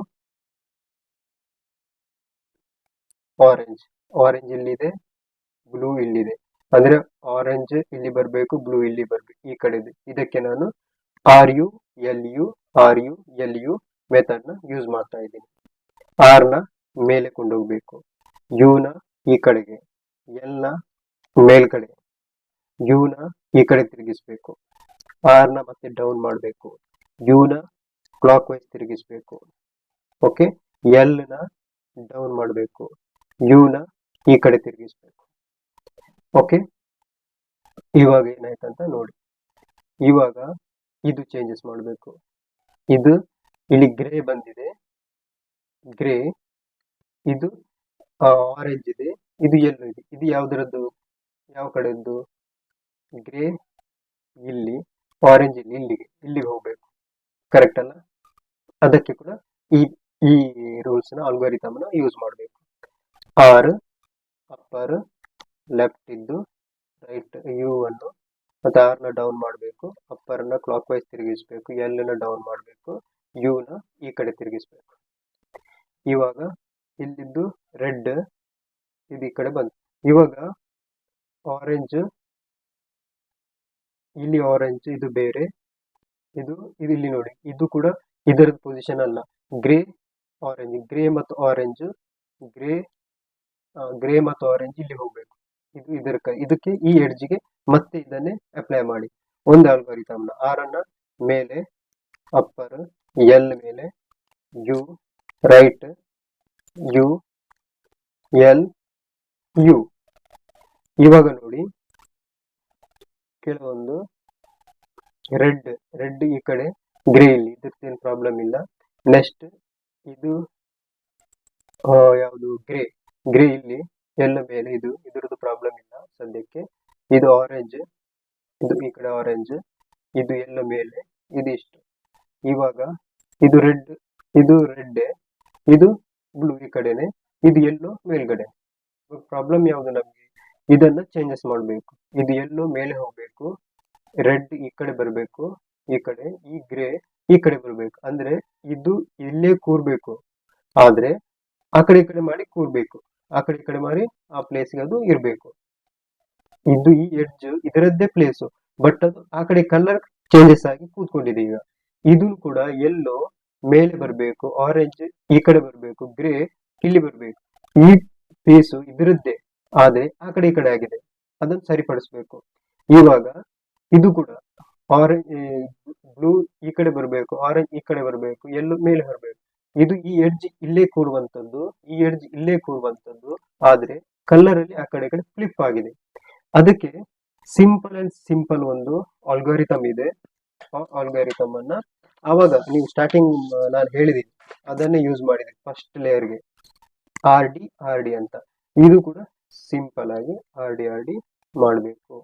orange. ಆರೆಂಜ್ ಇಲ್ಲಿದೆ, ಬ್ಲೂ ಇಲ್ಲಿದೆ. ಅಂದ್ರೆ ಆರೆಂಜ್ ಇಲ್ಲಿ ಬರಬೇಕು, ಬ್ಲೂ ಇಲ್ಲಿ ಬರಬೇಕು, ಈ ಕಡೆ. ಇದಕ್ಕೆ ನಾನು RU ಮೆಥಡ್ ನ ಯೂಸ್ ಮಾಡ್ತಾ ಇದ್ದೀನಿ. ಆರ್ ನ ಮೇಲೆ ಕೊಂಡೋಗ್ಬೇಕು, ಯು ನ ಈ ಕಡೆಗೆ, ಎಲ್ ನ ಮೇಲ್ಗಡೆ, ಯು ನ ಈ ಕಡೆ ತಿರುಗಿಸ್ಬೇಕು, ಆರ್ ನ ಮತ್ತೆ ಡೌನ್ ಮಾಡಬೇಕು, ಯು ನ ಕ್ಲಾಕ್ ವೈಸ್ ತಿರುಗಿಸ್ಬೇಕು. ಓಕೆ, ಎಲ್ ನ ಡೌನ್ ಮಾಡಬೇಕು, ಯು ನ ಈ ಕಡೆ ತಿರುಗಿಸ್ಬೇಕು. ಓಕೆ, ಇವಾಗ ಏನಾಯ್ತಂತ ನೋಡಿ. ಇವಾಗ ಇದು ಚೇಂಜಸ್ ಮಾಡಬೇಕು. ಇದು ಇಲ್ಲಿ ಗ್ರೇ ಬಂದಿದೆ, ಗ್ರೇ, ಇದು ಆರೆಂಜ್ ಇದೆ, ಇದು ಯೆಲ್ಲೋ ಇದೆ. ಇದು ಯಾವ್ದ್ರದ್ದು, ಯಾವ ಕಡೆದ್ದು? ಗ್ರೇ ಇಲ್ಲಿ, ಆರೆಂಜ್ ಇಲ್ಲಿಗೆ ಹೋಗ್ಬೇಕು. ಕರೆಕ್ಟ್ ಅಲ್ಲ? ಅದಕ್ಕೆ ಕೂಡ ಈ ಈ ರೂಲ್ಸ್ ನ ಅಲ್ಗಾರಿಥಮ್ ನ ಯೂಸ್ ಮಾಡಬೇಕು. ಆರ್ ಅಪ್ಪರ್ ಲೆಫ್ಟ್ ಇದ್ದು ರೈಟ್ ಯು ಅನ್ನು ಮತ್ತೆ ಆರ್ ನ ಡೌನ್ ಮಾಡಬೇಕು, ಅಪ್ಪರ್ ನ ಕ್ಲಾಕ್ ವೈಸ್ ತಿರುಗಿಸ್ಬೇಕು, ಎಲ್ ನ ಡೌನ್ ಮಾಡಬೇಕು, ಯು ನ ಈ ಕಡೆ ತಿರುಗಿಸ್ಬೇಕು. ಇವಾಗ ಇಲ್ಲಿದ್ದು ರೆಡ್ ಇದು ಈ ಕಡೆ ಬಂತು. ಇವಾಗ ಆರೆಂಜ್ ಇಲ್ಲಿ, ಆರೆಂಜ್ ಇದು ಬೇರೆ, ಇದು ಇಲ್ಲಿ ನೋಡಿ, ಇದು ಕೂಡ ಇದರ ಪೊಸಿಷನ್ ಅಲ್ಲ. ಗ್ರೇ ಆರೆಂಜ್, ಗ್ರೇ ಮತ್ತು ಆರೆಂಜ್, ಗ್ರೇ ಮತ್ತು ಆರೆಂಜ್ ಇಲ್ಲಿ ಹೋಗ್ಬೇಕು. ಇದು ಇದಕ್ಕೆ ಈ ಎಡ್ಜ್ಗೆ ಮತ್ತೆ ಇದನ್ನೇ ಅಪ್ಲೈ ಮಾಡಿ. ಒಂದು ಅಲ್ಗಾರಿಥಮ್ ನ ಆರ್ ಅನ್ನ ಮೇಲೆ, ಅಪ್ಪರ್, ಎಲ್ ಮೇಲೆ, U right, U L U. ಇವಾಗ ನೋಡಿ, ಕೆಲವೊಂದು ರೆಡ್ ಈ ಕಡೆ, ಗ್ರೇ ಇಲ್ಲಿ, ಇದಕ್ಕೇನು ಪ್ರಾಬ್ಲಮ್ ಇಲ್ಲ. ನೆಕ್ಸ್ಟ್ ಇದು ಯಾವುದು? ಗ್ರೇ ಇಲ್ಲಿ, ಎಲ್ಲ ಮೇಲೆ, ಇದ್ರದ್ದು ಪ್ರಾಬ್ಲಮ್ ಇಲ್ಲ ಸದ್ಯಕ್ಕೆ. ಇದು ಆರೆಂಜ್, ಇದು ಈ ಕಡೆ ಆರೆಂಜ್, ಇದು ಎಲ್ಲ ಮೇಲೆ, ಇದಿಷ್ಟು. ಇವಾಗ ಇದು ರೆಡ್, ಇದು ಬ್ಲೂ ಈ ಕಡೆನೆ, ಇದು ಎಲ್ಲೋ ಮೇಲ್ಗಡೆ. ಪ್ರಾಬ್ಲಮ್ ಯಾವುದು ನಮ್ಗೆ? ಇದನ್ನ ಚೇಂಜಸ್ ಮಾಡಬೇಕು. ಇದು ಎಲ್ಲೋ ಮೇಲೆ ಹೋಗ್ಬೇಕು, ರೆಡ್ ಈ ಕಡೆ ಬರಬೇಕು, ಈ ಕಡೆ, ಈ ಗ್ರೇ ಈ ಕಡೆ ಬರಬೇಕು. ಅಂದ್ರೆ ಇದು ಇಲ್ಲೇ ಕೂರ್ಬೇಕು, ಆದ್ರೆ ಆ ಕಡೆ ಈ ಕಡೆ ಮಾಡಿ ಕೂರ್ಬೇಕು, ಆ ಕಡೆ ಈ ಕಡೆ ಮಾಡಿ ಆ ಪ್ಲೇಸ್ಗೆ ಅದು ಇರ್ಬೇಕು. ಇದು ಈ ಎಡ್ಜ್ ಇದರದ್ದೇ ಪ್ಲೇಸು, ಬಟ್ ಅದು ಆ ಕಡೆ ಕಲರ್ ಚೇಂಜಸ್ ಆಗಿ ಕೂತ್ಕೊಂಡಿದೆ. ಈಗ ಇದು ಕೂಡ ಎಲ್ಲೋ ಮೇಲೆ ಬರಬೇಕು, ಆರೆಂಜ್ ಈ ಕಡೆ ಬರಬೇಕು, ಗ್ರೇ ಇಲ್ಲಿ ಬರಬೇಕು. ಈ ಪೀಸು ಇದರದ್ದೇ, ಆದ್ರೆ ಆ ಕಡೆ ಈ ಕಡೆ ಆಗಿದೆ, ಅದನ್ನು ಸರಿಪಡಿಸ್ಬೇಕು. ಇವಾಗ ಇದು ಕೂಡ ಆರೆಂಜ್, ಬ್ಲೂ ಈ ಕಡೆ ಬರಬೇಕು, ಆರೆಂಜ್ ಈ ಕಡೆ ಬರಬೇಕು, ಎಲ್ಲೋ ಮೇಲೆ ಬರಬೇಕು. ಇದು ಈ ಎಡ್ಜ್ ಇಲ್ಲೇ ಕೂರುವಂತದ್ದು, ಈ ಎಡ್ಜ್ ಇಲ್ಲೇ ಕೂರುವಂತದ್ದು, ಆದ್ರೆ ಕಲರ್ ಅಲ್ಲಿ ಆ ಕಡೆ ಫ್ಲಿಪ್ ಆಗಿದೆ. ಅದಕ್ಕೆ ಸಿಂಪಲ್ ಒಂದು ಆಲ್ಗಾರಿಥಮ್ ಇದೆ. ಆ ಆಲ್ಗಾರಿಥಮ್ ಅನ್ನ ಅವಾಗ ನೀವು ಸ್ಟಾರ್ಟಿಂಗ್ ನಾನು ಹೇಳಿದೀನಿ, ಅದನ್ನೇ ಯೂಸ್ ಮಾಡಿದೆ ಫಸ್ಟ್ ಲೇಯರ್ಗೆ, ಆರ್ ಡಿ ಅಂತ. ಇದು ಕೂಡ ಸಿಂಪಲ್ ಆಗಿ ಆರ್ ಡಿ ಮಾಡಬೇಕು.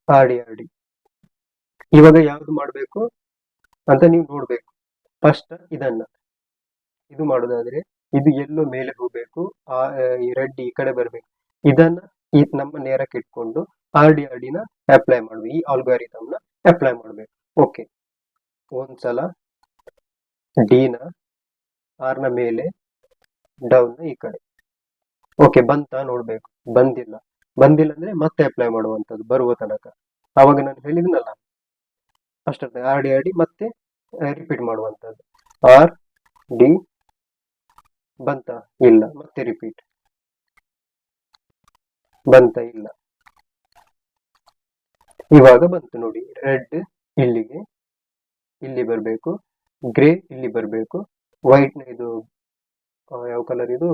ಆರ್ ಡಿ ಇವಾಗ ಯಾವ್ದು ಮಾಡಬೇಕು ಅಂತ ನೀವು ನೋಡ್ಬೇಕು. ಫಸ್ಟ್ ಇದು ಮಾಡೋದಾದ್ರೆ ಇದು ಎಲ್ಲೋ ಮೇಲೆ ಹೋಗ್ಬೇಕು, ಈ ರೆಡ್ ಈ ಕಡೆ ಬರಬೇಕು. ಇದನ್ನ ನಮ್ಮ ನೇರಕ್ಕೆ ಇಟ್ಕೊಂಡು ಆರ್ ಡಿ ನ ಅಪ್ಲೈ ಮಾಡ್ಬೇಕು, ಈ ಆಲ್ಗಾರಿಥಮ್ ನ ಅಪ್ಲೈ ಮಾಡ್ಬೇಕು. ಓಕೆ, ಒಂದ್ಸಲ ಡಿ ನ ಆರ್ ನ ಮೇಲೆ, ಡೌನ್ ನ ಈ ಕಡೆ. ಓಕೆ, ಬಂತ ನೋಡ್ಬೇಕು. ಬಂದಿಲ್ಲ ಅಂದ್ರೆ ಮತ್ತೆ ಅಪ್ಲೈ ಮಾಡುವಂತದ್ದು ಬರುವ ತನಕ. ಅವಾಗ ನಾನು ಹೇಳಿದ್ನಲ್ಲ, ಫಸ್ಟ್ ಆರ್ ಡಿ ಮತ್ತೆ ರಿಪೀಟ್ ಮಾಡುವಂಥದ್ದು. ಆರ್ ಡಿ ಬಂತ ಇಲ್ಲ, ಮತ್ತೆ ರಿಪೀಟ್ ಬಂತ ಇಲ್ಲ. ಇವಾಗ ಬಂತು ನೋಡಿ, ರೆಡ್ ಇಲ್ಲಿಗೆ ಇಲ್ಲಿ ಬರಬೇಕು, ಗ್ರೇ ಇಲ್ಲಿ ಬರಬೇಕು, ವೈಟ್ ಇದು ಯಾವ ಕಲರ್ ಇದು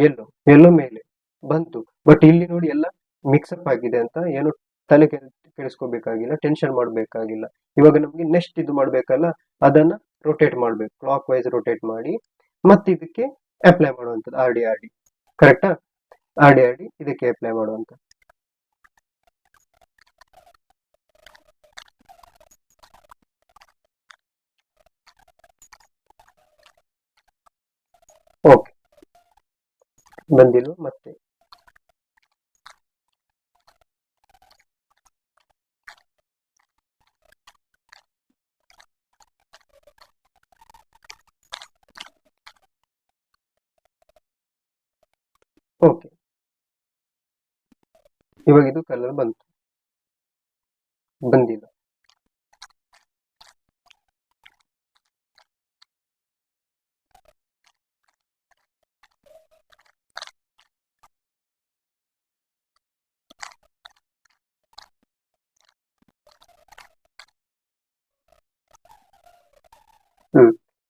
ಯೆಲ್ಲೋ, ಯೆಲ್ಲೋ ಮೇಲೆ ಬಂತು. ಬಟ್ ಇಲ್ಲಿ ನೋಡಿ ಎಲ್ಲ ಮಿಕ್ಸಪ್ ಆಗಿದೆ ಅಂತ ಏನು ತಲೆ ಕೆಡಿಸ್ಕೋಬೇಕಾಗಿಲ್ಲ, ಟೆನ್ಷನ್ ಮಾಡಬೇಕಾಗಿಲ್ಲ. ಇವಾಗ ನಮ್ಗೆ ನೆಕ್ಸ್ಟ್ ಇದು ಮಾಡ್ಬೇಕಲ್ಲ, ಅದನ್ನ ರೊಟೇಟ್ ಮಾಡ್ಬೇಕು, ಕ್ಲಾಕ್ ವೈಸ್ ರೊಟೇಟ್ ಮಾಡಿ ಮತ್ತೆ ಇದಕ್ಕೆ ಅಪ್ಲೈ ಮಾಡುವಂಥದ್ದು. ಆರ್ ಡಿ ಕರೆಕ್ಟಾ? ಆರ್ ಡಿ ಇದಕ್ಕೆ ಅಪ್ಲೈ ಮಾಡುವಂತ. ಓಕೆ, ಬಂದಿಲ್ಲ ಮತ್ತೆ. ಓಕೆ, ಇವಾಗ ಇದು ಕಲರ್ ಬಂತು, ಬಂದಿಲ್ಲ.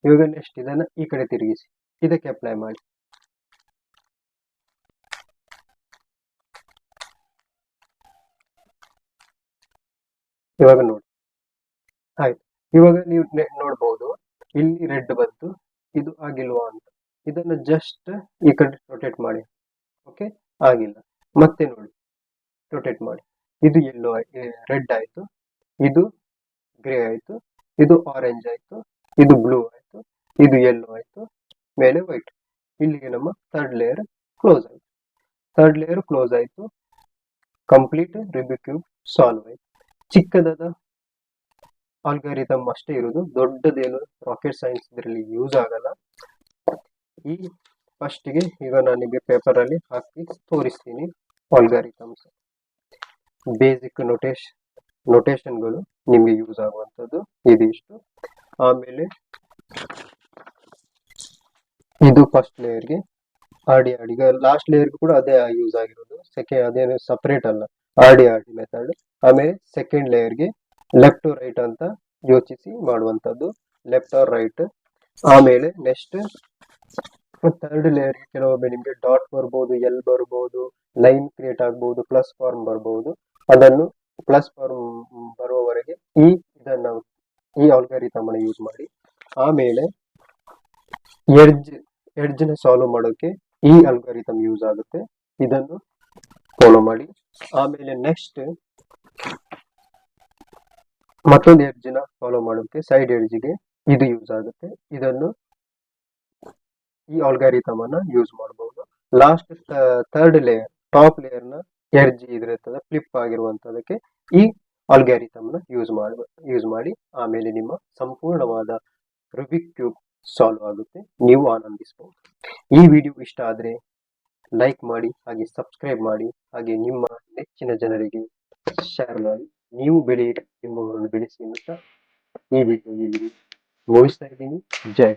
ಇವಾಗ ನೆಕ್ಸ್ಟ್ ಇದನ್ನ ಈ ಕಡೆ ತಿರುಗಿಸಿ, ಇದಕ್ಕೆ ಅಪ್ಲೈ ಮಾಡಿ. ಇವಾಗ ನೋಡಿ ಆಯ್ತು. ಇವಾಗ ನೀವು ನೋಡ್ಬಹುದು ಇಲ್ಲಿ ರೆಡ್ ಬಂತು, ಇದು ಆಗಿಲ್ವಾ ಅಂತ. ಇದನ್ನ ಜಸ್ಟ್ ಈ ಕಡೆ ರೊಟೇಟ್ ಮಾಡಿ. ಓಕೆ, ಆಗಿಲ್ಲ. ಮತ್ತೆ ನೋಡಿ, ರೊಟೇಟ್ ಮಾಡಿ. ಇದು ಯೆಲ್ಲೋ ರೆಡ್ ಆಯ್ತು, ಇದು ಗ್ರೇ ಆಯ್ತು, ಇದು ಆರೆಂಜ್ ಆಯ್ತು, ಇದು ಬ್ಲೂ ಆಯ್ತು, ಇದು ಯೆಲ್ಲೋ ಆಯ್ತು, ಮೇಲೆ ವೈಟ್. ಇಲ್ಲಿಗೆ ನಮ್ಮ ಥರ್ಡ್ ಲೇಯರ್ ಕ್ಲೋಸ್ ಆಯ್ತು. ಥರ್ಡ್ ಲೇಯರ್ ಕ್ಲೋಸ್ ಆಯ್ತು, ಕಂಪ್ಲೀಟ್ ರೂಬಿಕ್ ಕ್ಯೂಬ್ ಸಾಲ್ವ್ ಆಯ್ತು. ಚಿಕ್ಕದಾದ ಆಲ್ಗಾರಿಥಮ್ ಅಷ್ಟೇ ಇರುವುದು, ದೊಡ್ಡದೇನು ರಾಕೆಟ್ ಸೈನ್ಸ್ ಇದರಲ್ಲಿ ಯೂಸ್ ಆಗಲ್ಲ. ಈ ಫಸ್ಟ್ಗೆ ಈಗ ನಾನು ನಿಮಗೆ ಪೇಪರ್ ಅಲ್ಲಿ ಹಾಕಿ ತೋರಿಸ್ತೀನಿ. ಆಲ್ಗಾರಿಥಮ್ಸ್ ಬೇಸಿಕ್ ನೋಟೇಶನ್ಗಳು ನಿಮಗೆ ಯೂಸ್ ಆಗುವಂಥದ್ದು ಇದಿಷ್ಟು. ಆಮೇಲೆ ಇದು ಫಸ್ಟ್ ಲೇಯರ್ಗೆ ಆರ್ ಡಿ ಈಗ ಲಾಸ್ಟ್ ಲೇಯರ್ಗೆ ಕೂಡ ಅದೇ ಯೂಸ್ ಆಗಿರೋದು. ಸೆಕೆಂಡ್ ಅದೇನು ಸಪರೇಟ್ ಅಲ್ಲ, ಆರ್ ಡಿ ಮೆಥಡ್. ಆಮೇಲೆ ಸೆಕೆಂಡ್ ಲೇಯರ್ಗೆ ಲೆಫ್ಟ್ ಟು ರೈಟ್ ಅಂತ ಯೋಚಿಸಿ ಮಾಡುವಂಥದ್ದು, ಲೆಫ್ಟ್ ಆರ್ ರೈಟ್. ಆಮೇಲೆ ನೆಕ್ಸ್ಟ್ ಥರ್ಡ್ ಲೇಯರ್ಗೆ ಕೆಲವೊಮ್ಮೆ ನಿಮಗೆ ಡಾಟ್ ಬರ್ಬೋದು, ಎಲ್ ಬರ್ಬೋದು, ಲೈನ್ ಕ್ರಿಯೇಟ್ ಆಗ್ಬೋದು, ಪ್ಲಸ್ ಫಾರ್ಮ್ ಬರ್ಬೋದು. ಅದನ್ನು ಪ್ಲಸ್ ಫಾರ್ಮ್ ಬರುವವರೆಗೆ ಈ ಆಲ್ಗಾರಿಥಮ್ ಅನ್ನು ಯೂಸ್ ಮಾಡಿ. ಆಮೇಲೆ ಎಡ್ಜ್ನ ಸಾಲ್ವ್ ಮಾಡೋಕೆ ಈ ಅಲ್ಗಾರಿಥಮ್ ಯೂಸ್ ಆಗುತ್ತೆ, ಇದನ್ನು ಫಾಲೋ ಮಾಡಿ. ಆಮೇಲೆ ನೆಕ್ಸ್ಟ್ ಮತ್ತೊಂದು ಎಡ್ಜ್ನ ಫಾಲೋ ಮಾಡೋಕೆ ಸೈಡ್ ಎಡ್ಜ್ಗೆ ಇದು ಯೂಸ್ ಆಗುತ್ತೆ, ಇದನ್ನು ಈ ಆಲ್ಗಾರಿಥಮ್ ಅನ್ನ ಯೂಸ್ ಮಾಡಬಹುದು. ಲಾಸ್ಟ್ ಥರ್ಡ್ ಲೇಯರ್ ಟಾಪ್ ಲೇಯರ್ನ ಎಡ್ಜ್ ಇದಿರ್ತದೆ ಫ್ಲಿಪ್ ಆಗಿರುವಂತದಕ್ಕೆ ಈ ಆಲ್ಗಾರಿಥಮ್ ನ ಯೂಸ್ ಮಾಡಿ. ಆಮೇಲೆ ನಿಮ್ಮ ಸಂಪೂರ್ಣವಾದ ರೂಬಿಕ್ ಕ್ಯೂಬ್ ಸಾಲ್ವ್ ಆಗುತ್ತೆ, ನೀವು ಆನಂದಿಸಬಹುದು. ಈ ವಿಡಿಯೋ ಇಷ್ಟ ಆದ್ರೆ ಲೈಕ್ ಮಾಡಿ, ಹಾಗೆ ಸಬ್ಸ್ಕ್ರೈಬ್ ಮಾಡಿ, ಹಾಗೆ ನಿಮ್ಮ ನೆಚ್ಚಿನ ಜನರಿಗೆ ಶೇರ್ ಮಾಡಿ. ನೀವು ಬೆಳೆಯಿರಿ, ನಿಮ್ಮವರನ್ನು ಬೆಳೆಸಿ ಅಂತ ಈ ವಿಡಿಯೋ ಮುಗಿಸ್ತಾ ಇದ್ದೀನಿ. ಜೈ